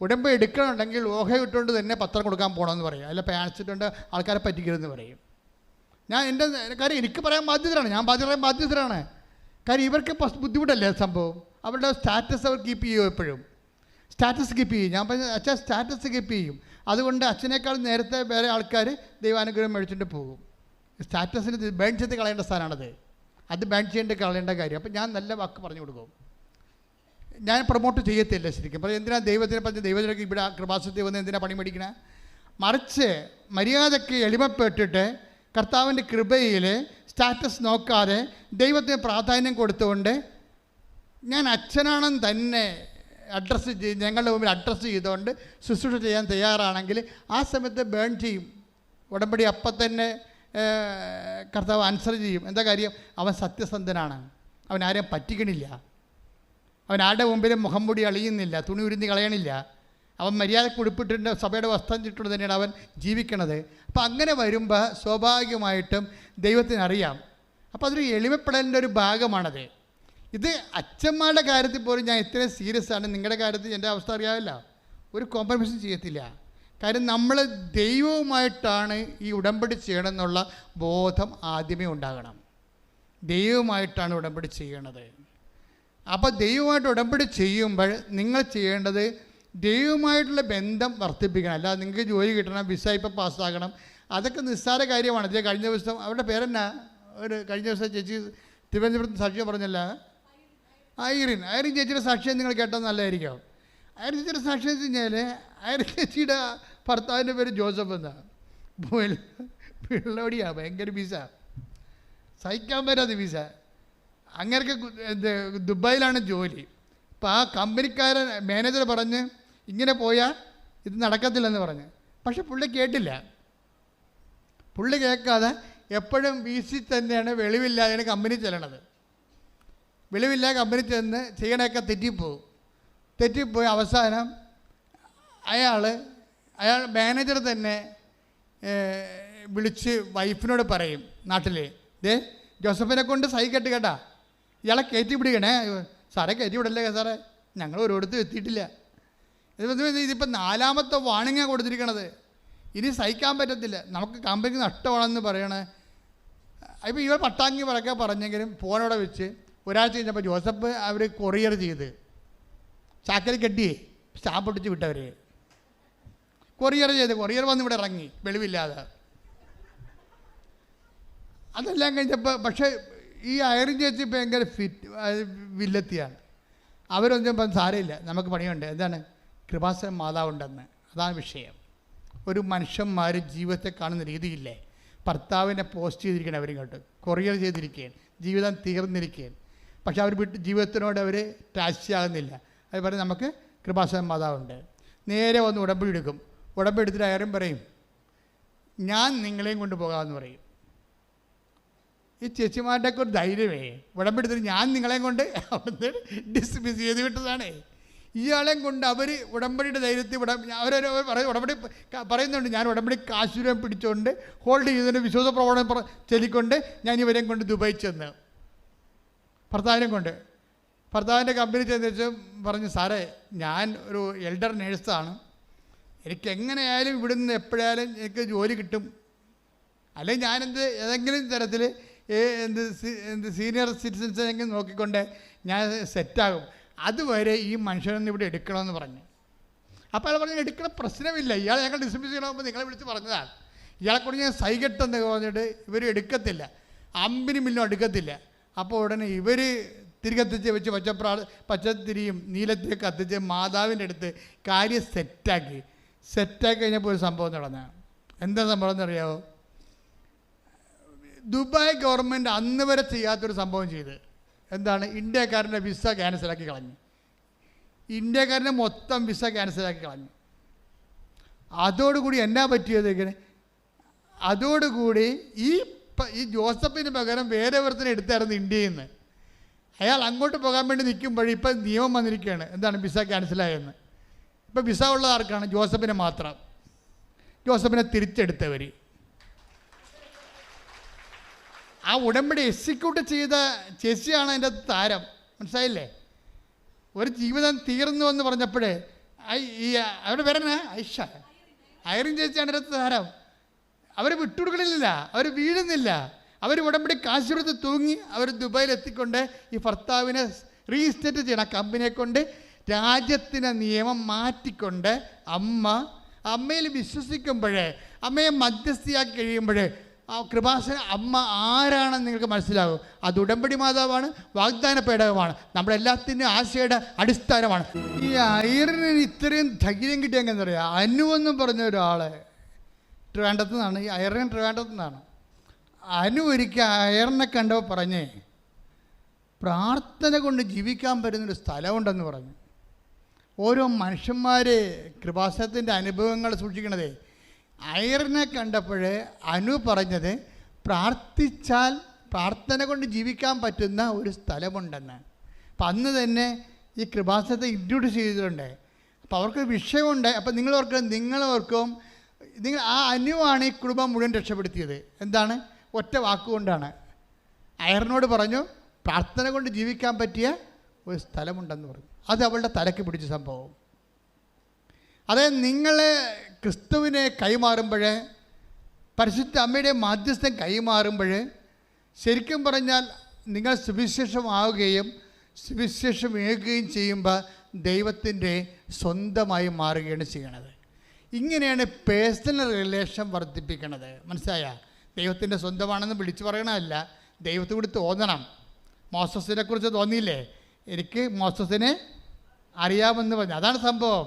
ഉടമ്പടി എടുക്കണമെന്നുണ്ടെങ്കിൽ ഓഹ ഇട്ടുകൊണ്ട് തന്നെ പത്രം കൊടുക്കാൻ പോകണമെന്ന് പറയും. അല്ല പാൻസിട്ടുണ്ട് ആൾക്കാരെ പറ്റിക്കരുതെന്ന് പറയും. ഞാൻ എൻ്റെ കാര്യം എനിക്ക് പറയാൻ ബാധ്യതരാണ്, ഞാൻ പറയാൻ ബാധ്യതരാണ്. കാര്യം ഇവർക്ക് ബുദ്ധിമുട്ടല്ലേ സംഭവം. അവരുടെ സ്റ്റാറ്റസ് അവർ കീപ്പ് ചെയ്യും, എപ്പോഴും സ്റ്റാറ്റസ് കീപ്പ് ചെയ്യും. ഞാൻ പറഞ്ഞ അച്ഛൻ സ്റ്റാറ്റസ് കീപ്പ് ചെയ്യും. അതുകൊണ്ട് അച്ഛനേക്കാൾ നേരത്തെ വേറെ ആൾക്കാർ ദൈവാനുഗ്രഹം മേടിച്ചിട്ട് പോകും. സ്റ്റാറ്റസിന് ബേൺ ചെയ്ത് കളയേണ്ട സ്ഥാനമാണത്. അത് ബേൺ ചെയ്യേണ്ട കളയേണ്ട കാര്യം. അപ്പം ഞാൻ നല്ല വാക്ക് പറഞ്ഞു കൊടുക്കും. ഞാൻ പ്രൊമോട്ട് ചെയ്യത്തില്ല ശരിക്കും. അപ്പോൾ എന്തിനാണ് ദൈവത്തിനെ പറഞ്ഞ് ദൈവത്തിലേക്ക് ഇവിടെ കൃപാസനത്തിൽ വന്ന് എന്തിനാണ് പണി മേടിക്കണേ? മറിച്ച് മര്യാദയ്ക്ക് എളിമപ്പെട്ടിട്ട് കർത്താവിൻ്റെ കൃപയിൽ സ്റ്റാറ്റസ് നോക്കാതെ ദൈവത്തിന് പ്രാധാന്യം കൊടുത്തുകൊണ്ട് ഞാൻ അച്ഛനാണെന്ന് തന്നെ അഡ്രസ്സ് ചെയ്ത് ഞങ്ങളുടെ മുമ്പിൽ അഡ്രസ്സ് ചെയ്തുകൊണ്ട് ശുശ്രൂഷ ചെയ്യാൻ തയ്യാറാണെങ്കിൽ ആ സമയത്ത് ബേൺ ചെയ്യും. ഉടമ്പടി അപ്പം തന്നെ കർത്താവ് ആൻസർ ചെയ്യും. എന്താ കാര്യം? അവൻ സത്യസന്ധനാണ്, അവൻ ആരെയും പറ്റിക്കണില്ല, അവൻ ആരുടെ മുമ്പിലും മുഖം മൂടി അളിയുന്നില്ല, തുണി ഉരുന്നി കളയണില്ല, അവൻ മര്യാദയ്ക്ക് ഉടുപ്പിട്ടിട്ട് സഭയുടെ വസ്ത്രം ചുറ്റുകൊണ്ട് തന്നെയാണ് അവൻ ജീവിക്കണത്. അപ്പോൾ അങ്ങനെ വരുമ്പോൾ സ്വാഭാവികമായിട്ടും ദൈവത്തിനറിയാം. അപ്പോൾ അതൊരു എളിമപ്പെടലിൻ്റെ ഒരു ഭാഗമാണത്. ഇത് അച്ഛന്മാരുടെ കാര്യത്തിൽ പോലും ഞാൻ ഇത്രയും സീരിയസ് ആണ്. നിങ്ങളുടെ കാര്യത്തിൽ എൻ്റെ അവസ്ഥ അറിയാമല്ല, ഒരു കോംപ്രമൈസും ചെയ്യത്തില്ല. കാര്യം നമ്മൾ ദൈവവുമായിട്ടാണ് ഈ ഉടമ്പടി ചെയ്യണമെന്നുള്ള ബോധം ആദ്യമേ ഉണ്ടാകണം. ദൈവവുമായിട്ടാണ് ഉടമ്പടി ചെയ്യണത്. അപ്പോൾ ദൈവമായിട്ട് ഉടമ്പടി ചെയ്യുമ്പോൾ നിങ്ങൾ ചെയ്യേണ്ടത് ദൈവവുമായിട്ടുള്ള ബന്ധം വർദ്ധിപ്പിക്കണം. അല്ലാതെ നിങ്ങൾക്ക് ജോലി കിട്ടണം, വിസ ഇപ്പം പാസ്സാകണം, അതൊക്കെ നിസ്സാര കാര്യമാണ്. ഇത് കഴിഞ്ഞ ദിവസം അവരുടെ പേരെന്നാ, കഴിഞ്ഞ ദിവസം ചേച്ചി തിരുവനന്തപുരത്ത് സാക്ഷ്യം പറഞ്ഞല്ല, ഐറിൻ ചേച്ചിയുടെ സാക്ഷ്യം നിങ്ങൾ കേട്ടാൽ നല്ലതായിരിക്കും. ഐറിൻ ചേച്ചിയുടെ സാക്ഷ്യം വെച്ച് കഴിഞ്ഞാൽ ഐറിൻ ചേച്ചിയുടെ ഭർത്താവിൻ്റെ പേര് ജോസഫ് എന്നാണ്. പിള്ളോടിയാണ്, ഭയങ്കര വിസ, സഹിക്കാൻ പറ്റാത്ത വിസ. അങ്ങനെയൊക്കെ ദുബായിലാണ് ജോലി. അപ്പോൾ ആ കമ്പനിക്കാരൻ മാനേജർ പറഞ്ഞ് ഇങ്ങനെ പോയാൽ ഇത് നടക്കത്തില്ലെന്ന് പറഞ്ഞ്. പക്ഷെ പുള്ളി കേട്ടില്ല. പുള്ളി കേൾക്കാതെ എപ്പോഴും വീസി തന്നെയാണ് വെളിവില്ലാതെയാണ് കമ്പനി ചെല്ലണത്. വെളിവില്ലാതെ കമ്പനി ചെന്ന് ചെയ്യണമൊക്കെ തെറ്റിപ്പോയി അവസാനം അയാൾ മാനേജർ തന്നെ വിളിച്ച് വൈഫിനോട് പറയും, നാട്ടിൽ ജോസഫിനെ കൊണ്ട് സൈ കെട്ട് കേട്ടാ, ഇയാളെ കയറ്റി പിടിക്കണേ. സാറേ കയറ്റി വിടല്ലേ സാറേ, ഞങ്ങൾ ഒരിടത്തും എത്തിയിട്ടില്ല. ഇതിപ്പോൾ 4ാമത്തെ വാണിങ്ങാണ് കൊടുത്തിരിക്കണത്. ഇനി സഹിക്കാൻ പറ്റത്തില്ല, നമുക്ക് കമ്പനിക്ക് നഷ്ടമാണെന്ന് പറയണേ. ഇപ്പോൾ ഇവർ പട്ടാങ്ങി പറയൊക്കെ പറഞ്ഞെങ്കിലും ഫോണോടെ വെച്ച് ഒരാഴ്ച കഴിഞ്ഞപ്പോൾ ജോസഫ് അവർ കൊറിയർ ചെയ്ത് ചാക്കൽ കെട്ടിയേ സ്റ്റാമ്പ് ഒട്ടിച്ച് വിട്ടവർ കൊറിയർ വന്ന് ഇവിടെ ഇറങ്ങി വെളിവില്ലാതെ. അതെല്ലാം കഴിഞ്ഞപ്പോൾ പക്ഷേ ഈ ഐറിൻ ചേച്ചി ഭയങ്കര വില്ലത്തിയാണ്. അവരൊന്നും ഇപ്പം സാരമില്ല, നമുക്ക് പണിയുണ്ട്. എന്താണ്? കൃപാസന മാതാവുണ്ടെന്ന്. അതാണ് വിഷയം. ഒരു മനുഷ്യന്മാർ ജീവിതത്തെ കാണുന്ന രീതിയില്ലേ, ഭർത്താവിനെ പോസ്റ്റ് ചെയ്തിരിക്കുകയാണ്, അവരിങ്ങോട്ട് കൊറിയർ ചെയ്തിരിക്കുകയാണ്, ജീവിതം തീർന്നിരിക്കുകയാണ്. പക്ഷെ അവർ ജീവിതത്തിനോട് അവർ ടാച്ചിയാകുന്നില്ല. അത് പറയും നമുക്ക് കൃപാസന മാതാവുണ്ട്. നേരെ വന്ന് ഉടമ്പടി എടുക്കും. ഉടമ്പടി എടുത്തിട്ട് ആരും പറയും ഞാൻ നിങ്ങളെയും കൊണ്ട് പോകാമെന്ന് പറയും. ഈ ചേച്ചിമാരുടെയൊക്കെ ഒരു ധൈര്യമേ, ഉടമ്പടി എടുത്തിട്ട് ഞാൻ നിങ്ങളെയും കൊണ്ട് അവിടുന്ന് ഡിസ്മിസ് ചെയ്ത് വിട്ടതാണ്. ഇയാളെയും കൊണ്ട് അവർ ഉടമ്പടിയുടെ ധൈര്യത്തിൽ ഉടമ്പടി പറയുന്നുണ്ട്, ഞാൻ ഉടമ്പടി കാശുരം പിടിച്ചുകൊണ്ട് ഹോൾഡ് ചെയ്തതിൻ്റെ വിശ്വാസ പ്രവണത ചൊല്ലിക്കൊണ്ട് ഞാൻ ഇവരെയും കൊണ്ട് ദുബായി ചെന്ന് ഭർത്താവിനെ കൊണ്ട് ഭർത്താവിൻ്റെ കമ്പനി ചെന്ന് വെച്ച് പറഞ്ഞു, സാറേ ഞാൻ ഒരു എൽഡർ നേഴ്സാണ്, എനിക്ക് എങ്ങനെയായാലും ഇവിടുന്ന് എപ്പോഴായാലും എനിക്ക് ജോലി കിട്ടും, അല്ലെങ്കിൽ ഞാനെന്ത് ഏതെങ്കിലും തരത്തിൽ സീനിയർ സിറ്റിസൻസിനെങ്കിലും നോക്കിക്കൊണ്ട് ഞാൻ സെറ്റാകും, അതുവരെ ഈ മനുഷ്യനൊന്നും ഇവിടെ എടുക്കണമെന്ന് പറഞ്ഞു. അപ്പോൾ അയാൾ പറഞ്ഞു, എടുക്കണ പ്രശ്നമില്ല, ഇയാളെ ഞങ്ങൾ ഡിസ്മിസ് ചെയ്യണമെന്ന് നിങ്ങളെ വിളിച്ച് പറഞ്ഞതാണ്, ഇയാളെക്കൊണ്ട് ഞാൻ സൈകെട്ടെന്ന് പറഞ്ഞിട്ട് ഇവർ എടുക്കത്തില്ല, അമ്പിനും മില്ലും എടുക്കത്തില്ല. അപ്പോൾ ഉടനെ ഇവർ തിരികത്തിച്ച് വെച്ച് പച്ചത്തിരിയും നീലത്തിരിയൊക്കെ കത്തിച്ച് മാതാവിൻ്റെ അടുത്ത് കാര്യം സെറ്റാക്കി കഴിഞ്ഞപ്പോൾ ഒരു സംഭവം നടന്നതാണ്. എന്താ സംഭവം എന്നറിയാമോ? ദുബായ് ഗവൺമെൻറ് അന്ന് വരെ ചെയ്യാത്തൊരു സംഭവം ചെയ്ത്. എന്താണ്? ഇന്ത്യക്കാരൻ്റെ വിസ ക്യാൻസലാക്കി കളഞ്ഞു. ഇന്ത്യക്കാരൻ്റെ മൊത്തം വിസ ക്യാൻസലാക്കി കളഞ്ഞു. അതോടുകൂടി എന്നാ പറ്റിയത് ഇങ്ങനെ? അതോടുകൂടി ഈ ജോസഫിന് പകരം വേറെ ഒരുത്തനെ എടുത്തായിരുന്നു ഇന്ത്യയിൽ നിന്ന്. അയാൾ അങ്ങോട്ട് പോകാൻ വേണ്ടി നിൽക്കുമ്പോഴേ ഇപ്പം നിയമം വന്നിരിക്കുകയാണ്. എന്താണ്? വിസ ക്യാൻസലായെന്ന്. ഇപ്പം വിസ ഉള്ളത് ആർക്കാണ്? ജോസഫിനെ മാത്രം. ജോസഫിനെ തിരിച്ചെടുത്തവർ. ആ ഉടമ്പടി എക്സിക്യൂട്ട് ചെയ്ത ചേച്ചിയാണ് അതിൻ്റെ താരം. മനസ്സിലായില്ലേ? ഒരു ജീവിതം തീർന്നു എന്ന് പറഞ്ഞപ്പോഴേ അവിടെ വരണ ഐറിൻ ചേച്ചിയാണ് അതിൻ്റെ താരം. അവർ വിട്ടുകൊടുക്കണില്ല, അവർ വീഴുന്നില്ല, അവർ ഉടമ്പടി കാശ് കൊടുത്ത് തൂങ്ങി അവർ ദുബായിൽ എത്തിക്കൊണ്ട് ഈ ഭർത്താവിനെ റീസ്റ്റേറ്റ് ചെയ്യണം. ആ കമ്പനിയെ കൊണ്ട് രാജ്യത്തിൻ്റെ നിയമം മാറ്റിക്കൊണ്ട് അമ്മയിൽ വിശ്വസിക്കുമ്പോഴേ, അമ്മയെ മധ്യസ്ഥയാക്കി കഴിയുമ്പോഴേ ആ കൃപാസന അമ്മ ആരാണെന്ന് നിങ്ങൾക്ക് മനസ്സിലാകും. അത് ഉടമ്പടി മാതാവാണ്, വാഗ്ദാന പേടകമാണ്, നമ്മുടെ എല്ലാത്തിൻ്റെയും ആശയുടെ അടിസ്ഥാനമാണ്. ഈ ഐറിന് ഇത്രയും ധൈര്യം കിട്ടിയെന്ന് പറയാം. അനുവെന്നും പറഞ്ഞ ഒരാൾ ട്രിവാൻഡ്രത്തു നിന്നാണ്. ഈ ഐറിൻ ട്രിവാൻഡ്രത്തു നിന്നാണ്. അനു ഒരിക്കൽ ഐറിനെ കണ്ടപ്പോൾ പറഞ്ഞേ, പ്രാർത്ഥന കൊണ്ട് ജീവിക്കാൻ പറ്റുന്നൊരു സ്ഥലമുണ്ടെന്ന് പറഞ്ഞു. ഓരോ മനുഷ്യന്മാർ കൃപാസനത്തിൻ്റെ അനുഭവങ്ങൾ സൂക്ഷിക്കണതേ. ഐറിനെ കണ്ടപ്പോൾ അനു പറഞ്ഞത്, പ്രാർത്ഥിച്ചാൽ പ്രാർത്ഥന കൊണ്ട് ജീവിക്കാൻ പറ്റുന്ന ഒരു സ്ഥലമുണ്ടെന്ന്. അപ്പം അന്ന് തന്നെ ഈ കൃപാസനത്തെ ഇൻട്രൊഡ്യൂസ് ചെയ്തിട്ടുണ്ട്. അപ്പോൾ അവർക്ക് വിഷയമുണ്ട്. അപ്പം നിങ്ങളോർക്കും ആ അനുവാണ് ഈ കുടുംബം മുഴുവൻ രക്ഷപ്പെടുത്തിയത്. എന്താണ്? ഒറ്റ വാക്കുകൊണ്ടാണ്. ഐറിനോട് പറഞ്ഞു, പ്രാർത്ഥന കൊണ്ട് ജീവിക്കാൻ പറ്റിയ ഒരു സ്ഥലമുണ്ടെന്ന് പറഞ്ഞു. അത് അവളുടെ തലയ്ക്ക് പിടിച്ച സംഭവം. അതായത് നിങ്ങൾ ക്രിസ്തുവിനെ കൈമാറുമ്പോൾ, പരിശുദ്ധ അമ്മയുടെ മാധ്യസ്ഥം കൈമാറുമ്പോൾ, ശരിക്കും പറഞ്ഞാൽ നിങ്ങൾ സുവിശേഷമാവുകയും സുവിശേഷമേകുകയും ചെയ്യുമ്പോൾ ദൈവത്തിൻ്റെ സ്വന്തമായി മാറുകയാണ് ചെയ്യണത്. ഇങ്ങനെയാണ് പേഴ്സണൽ റിലേഷൻ വർദ്ധിപ്പിക്കണത്. മനസ്സിലായ? ദൈവത്തിൻ്റെ സ്വന്തമാണെന്ന് വിളിച്ചു പറയണമല്ല, ദൈവത്തോട് തോന്നണം. മോസസിനെ കുറിച്ച് തോന്നിയില്ലേ? എനിക്ക് മോസസിനെ അറിയാമെന്ന് പറഞ്ഞു. അതാണ് സംഭവം.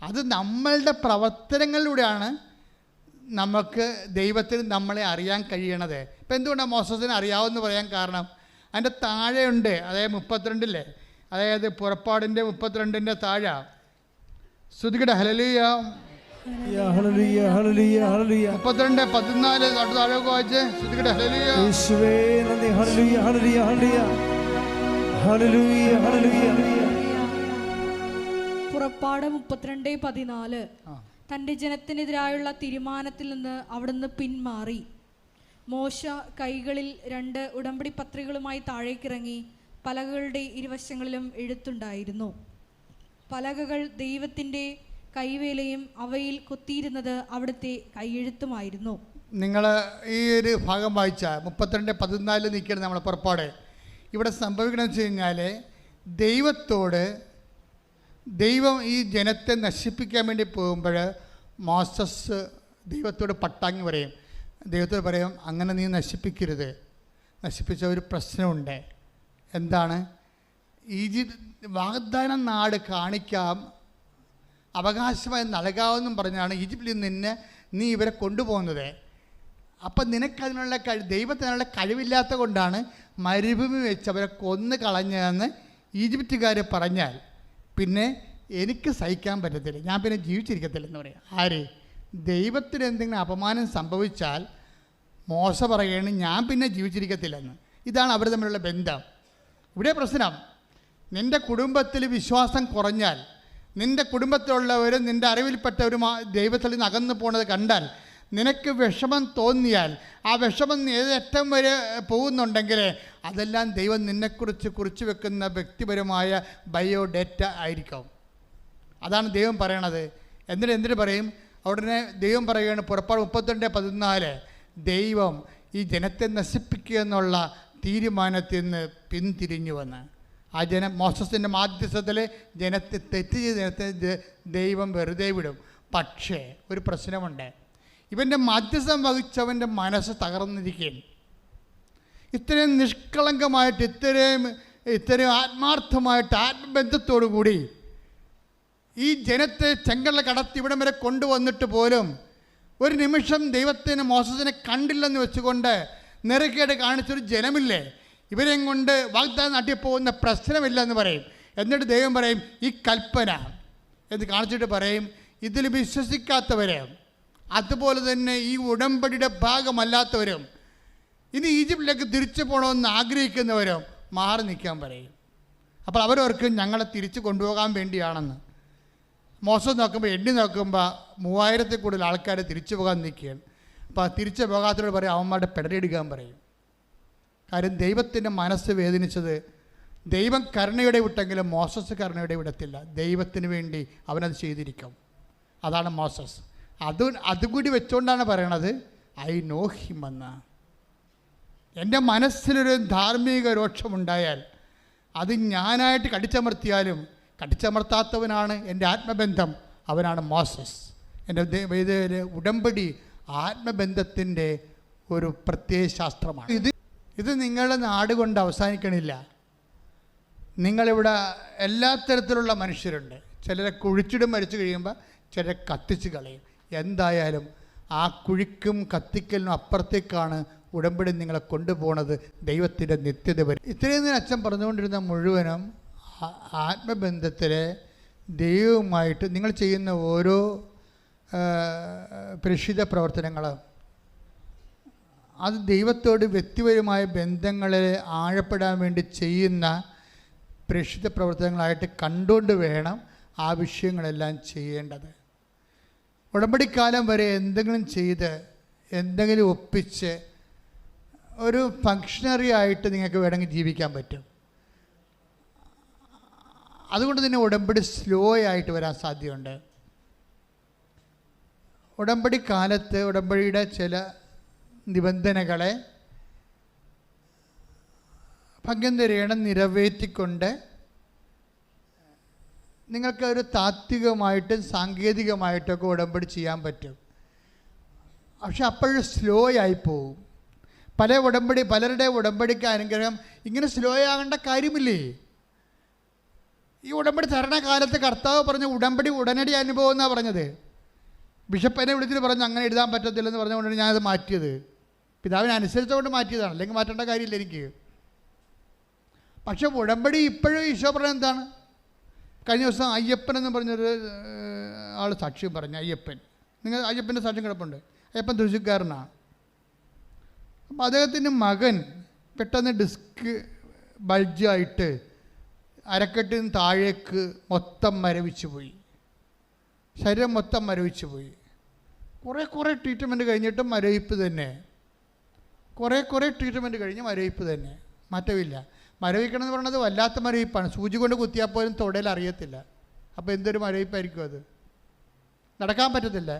അത് നമ്മളുടെ പ്രവർത്തനങ്ങളിലൂടെയാണ് നമുക്ക് ദൈവത്തിന് നമ്മളെ അറിയാൻ കഴിയണത്. ഇപ്പം എന്തുകൊണ്ടാണ് മോസസിനെ അറിയാമെന്ന് പറയാൻ കാരണം? അതിൻ്റെ താഴെയുണ്ട്. അതായത് 32, അതായത് പുറപ്പാടിൻ്റെ 32 താഴെ ശ്രുതികട ഹല്ലേലൂയ 32:14 താഴെ വായിച്ച് ശ്രുതികട ഹല്ലേലൂയ. യേശുവേ നന്ദി. Hallelujah hallelujah hallelujah hallelujah hallelujah. പുറപ്പാട് 32:14. തൻ്റെ ജനത്തിനെതിരായുള്ള തീരുമാനത്തിൽ നിന്ന് അവിടുന്ന് പിന്മാറി. മോശ കൈകളിൽ 2 ഉടമ്പടി പത്രികകളുമായി താഴേക്കിറങ്ങി. പലകകളുടെ ഇരുവശങ്ങളിലും എഴുത്തുണ്ടായിരുന്നു. പലകകൾ ദൈവത്തിൻ്റെ കൈവേലയും അവയിൽ കൊത്തിയിരുന്നത് അവിടുത്തെ കൈയെഴുത്തുമായിരുന്നു. നിങ്ങൾ ഈ ഒരു ഭാഗം വായിച്ച 32:14 നിൽക്കണം നമ്മളെ പുറപ്പാട്. ഇവിടെ സംഭവിക്കണമെന്ന് വെച്ച് കഴിഞ്ഞാൽ, ദൈവം ഈ ജനത്തെ നശിപ്പിക്കാൻ വേണ്ടി പോകുമ്പോൾ മോസസ് ദൈവത്തോട് പട്ടാങ്ങി പറയും. ദൈവത്തോട് പറയും, അങ്ങനെ നീ നശിപ്പിക്കരുത്. നശിപ്പിച്ച ഒരു പ്രശ്നമുണ്ട്. എന്താണ്? വാഗ്ദാന നാട് കാണിക്കാം, അവകാശമായി നൽകാമെന്നും പറഞ്ഞാണ് ഈജിപ്തിൽ നിന്ന് നീ ഇവരെ കൊണ്ടുപോകുന്നത്. അപ്പം നിനക്കതിനുള്ള ദൈവത്തിനുള്ള കഴിവില്ലാത്ത കൊണ്ടാണ് മരുഭൂമി വെച്ച് അവരെ കൊന്നു കളഞ്ഞതെന്ന് ഈജിപ്തുകാർ പറഞ്ഞാൽ പിന്നെ എനിക്ക് സഹിക്കാൻ പറ്റത്തില്ല, ഞാൻ പിന്നെ ജീവിച്ചിരിക്കത്തില്ലെന്ന് പറയാം. ആര്? ദൈവത്തിന് എന്തെങ്കിലും അപമാനം സംഭവിച്ചാൽ മോശ പറയുകയാണ്, ഞാൻ പിന്നെ ജീവിച്ചിരിക്കത്തില്ലെന്ന്. ഇതാണ് അവർ തമ്മിലുള്ള ബന്ധം. ഇവിടെ പ്രശ്നം, നിൻ്റെ കുടുംബത്തിൽ വിശ്വാസം കുറഞ്ഞാൽ നിൻ്റെ കുടുംബത്തിലുള്ളവരും നിൻ്റെ അറിവിൽപ്പെട്ടവരും ദൈവത്തിൽ നിന്ന് അകന്നു പോണത് കണ്ടാൽ, നിനക്ക് വിഷമം തോന്നിയാൽ, ആ വിഷമം ഏതറ്റം വരെ പോകുന്നുണ്ടെങ്കിൽ അതെല്ലാം ദൈവം നിന്നെക്കുറിച്ച് കുറിച്ച് വെക്കുന്ന വ്യക്തിപരമായ ബയോഡേറ്റ ആയിരിക്കും. അതാണ് ദൈവം പറയണത്. എന്തിനു പറയും? ഉടനെ ദൈവം പറയുകയാണ്, പുറപ്പാട് 32:14, ദൈവം ഈ ജനത്തെ നശിപ്പിക്കുക എന്നുള്ള തീരുമാനത്തിൽ നിന്ന് പിന്തിരിഞ്ഞു വന്ന് ആ മോസസിൻ്റെ മാധ്യസ്ഥത്തിൽ ജനത്തെ തെറ്റ് ചെയ്ത് ജനത്തെ ദൈവം വെറുതെ വിടും. പക്ഷേ ഒരു പ്രശ്നമുണ്ട്. ഇവൻ്റെ മധ്യസ്ഥം വഹിച്ചവൻ്റെ മനസ്സ് തകർന്നിരിക്കുകയും ഇത്രയും നിഷ്കളങ്കമായിട്ട് ഇത്രയും ആത്മാർത്ഥമായിട്ട് ആത്മബന്ധത്തോടു കൂടി ഈ ജനത്തെ ചെങ്കടൽ കടത്തി ഇവിടം വരെ കൊണ്ടുവന്നിട്ട് പോലും ഒരു നിമിഷം ദൈവത്തിന് മോസസിനെ കണ്ടില്ലെന്ന് വെച്ചുകൊണ്ട് നിറക്കേട് കാണിച്ചൊരു ജനമില്ലേ, ഇവരെയും കൊണ്ട് വാഗ്ദാനം നാട്ടിൽ പോകുന്ന പ്രശ്നമില്ല എന്ന് പറയും. എന്നിട്ട് ദൈവം പറയും ഈ കൽപ്പന എന്ന് കാണിച്ചിട്ട് പറയും, ഇതിൽ വിശ്വസിക്കാത്തവരും അതുപോലെ തന്നെ ഈ ഉടമ്പടിയുടെ ഭാഗമല്ലാത്തവരും ഇനി ഈജിപ്തിലേക്ക് തിരിച്ചു പോകണമെന്ന് ആഗ്രഹിക്കുന്നവരും മാറി നിൽക്കാൻ പറയും. അപ്പോൾ അവരവർക്ക് ഞങ്ങളെ തിരിച്ചു കൊണ്ടുപോകാൻ വേണ്ടിയാണെന്ന്. മോശം നോക്കുമ്പോൾ എണ്ണി നോക്കുമ്പോൾ 3000-ൽ കൂടുതൽ ആൾക്കാർ തിരിച്ചു പോകാൻ നിൽക്കുകയാണ്. അപ്പോൾ തിരിച്ചു പോകാത്തവരോട് പറയും അവന്മാരുടെ പെടലെടുക്കാൻ പറയും. കാര്യം ദൈവത്തിൻ്റെ മനസ്സ് വേദനിച്ചത്, ദൈവം കരുണയുടെ വിട്ടെങ്കിലും മോസസ് കരുണയുടെ വിടത്തില്ല. ദൈവത്തിന് വേണ്ടി അവനത് ചെയ്തിരിക്കും. അതാണ് മോസസ്. അതുകൂടി വെച്ചുകൊണ്ടാണ് പറയണത് ഐ നോ ഹിം എന്ന്. എൻ്റെ മനസ്സിലൊരു ധാർമ്മിക രോക്ഷമുണ്ടായാൽ അത് ഞാനായിട്ട് കടിച്ചമർത്തിയാലും കടിച്ചമർത്താത്തവനാണ് എൻ്റെ ആത്മബന്ധം, അവനാണ് മോസസ്. എൻ്റെ ഉടമ്പടി ആത്മബന്ധത്തിൻ്റെ ഒരു പ്രത്യേക ശാസ്ത്രമാണ്. ഇത് നിങ്ങളുടെ നാട് കൊണ്ട് അവസാനിക്കണില്ല. നിങ്ങളിവിടെ എല്ലാ തരത്തിലുള്ള മനുഷ്യരുണ്ട്. ചിലരെ കുഴിച്ചിടും, മരിച്ചു കഴിയുമ്പോൾ ചിലരെ കത്തിച്ച് കളയും. എന്തായാലും ആ കുഴിക്കും കത്തിക്കലിനും അപ്പുറത്തേക്കാണ് ഉടമ്പടി നിങ്ങളെ കൊണ്ടുപോകുന്നത്, ദൈവത്തിൻ്റെ നിത്യത വരെ. ഇത്രയും നേരം അച്ഛൻ പറഞ്ഞുകൊണ്ടിരുന്ന മുഴുവനും ആത്മബന്ധത്തിലെ ദൈവവുമായിട്ട് നിങ്ങൾ ചെയ്യുന്ന ഓരോ പ്രേക്ഷിത പ്രവർത്തനങ്ങളും അത് ദൈവത്തോട് വ്യക്തിപരമായ ബന്ധങ്ങളെ ആഴപ്പെടാൻ വേണ്ടി ചെയ്യുന്ന പ്രേക്ഷിത പ്രവർത്തനങ്ങളായിട്ട് കണ്ടുകൊണ്ട് വേണം ആ വിഷയങ്ങളെല്ലാം ചെയ്യേണ്ടത്. ഉടമ്പടിക്കാലം വരെ എന്തെങ്കിലും ചെയ്ത് എന്തെങ്കിലും ഒപ്പിച്ച് ഒരു ഫങ്ഷണറി ആയിട്ട് നിങ്ങൾക്ക് വേണമെങ്കിൽ ജീവിക്കാൻ പറ്റും. അതുകൊണ്ട് തന്നെ ഉടമ്പടി സ്ലോ ആയിട്ട് വരാൻ സാധ്യതയുണ്ട്. ഉടമ്പടി കാലത്ത് ഉടമ്പടിയുടെ ചില നിബന്ധനകളെ ഭംഗ്യന്തരേണം നിറവേറ്റിക്കൊണ്ട് നിങ്ങൾക്ക് ഒരു താത്വികമായിട്ടും സാങ്കേതികമായിട്ടൊക്കെ ഉടമ്പടി ചെയ്യാൻ പറ്റും. പക്ഷെ അപ്പോഴും സ്ലോ ആയിപ്പോവും. പലരുടെ ഉടമ്പടിക്ക് അനുഗ്രഹം ഇങ്ങനെ സ്ലോ ആകേണ്ട കാര്യമില്ലേ. ഈ ഉടമ്പടി തരണ കാലത്ത് കർത്താവ് പറഞ്ഞ ഉടമ്പടി ഉടനടി അനുഭവം എന്നാണ് പറഞ്ഞത്. ബിഷപ്പ് എന്നെ വിളിച്ചിട്ട് പറഞ്ഞു അങ്ങനെ എഴുതാൻ പറ്റത്തില്ലെന്ന് പറഞ്ഞുകൊണ്ടാണ് ഞാനത് മാറ്റിയത്. പിതാവിനെ അനുസരിച്ചുകൊണ്ട് മാറ്റിയതാണ്, അല്ലെങ്കിൽ മാറ്റേണ്ട കാര്യമില്ല എനിക്ക്. പക്ഷെ ഉടമ്പടി ഇപ്പോഴും ഈശോ പറഞ്ഞത് എന്താണ്? കഴിഞ്ഞ ദിവസം അയ്യപ്പൻ എന്ന് പറഞ്ഞൊരു ആൾ സാക്ഷ്യം പറഞ്ഞു. നിങ്ങൾ അയ്യപ്പൻ്റെ സാക്ഷ്യം കിടപ്പുണ്ട്. അയ്യപ്പൻ തൃശ്ശൂർക്കാരനാണ്. അപ്പോൾ അദ്ദേഹത്തിൻ്റെ മകൻ പെട്ടെന്ന് ഡിസ്ക് ബൾജായിട്ട് അരക്കെട്ടിന് താഴേക്ക് മൊത്തം മരവിച്ചു പോയി, ശരീരം മൊത്തം മരവിച്ചു പോയി. കുറേ ട്രീറ്റ്മെൻറ്റ് കഴിഞ്ഞിട്ടും മരവിപ്പ് തന്നെ. കുറേ ട്രീറ്റ്മെൻറ്റ് കഴിഞ്ഞ് മരവിപ്പ് തന്നെ, മാറ്റമില്ല. മരവിക്കണം എന്ന് പറയുന്നത് വല്ലാത്ത മരവിപ്പാണ്. സൂചി കൊണ്ട് കുത്തിയാൽ പോലും തൊടയിൽ അറിയത്തില്ല. അപ്പോൾ എന്തൊരു മരവിപ്പായിരിക്കും അത്. നടക്കാൻ പറ്റത്തില്ല,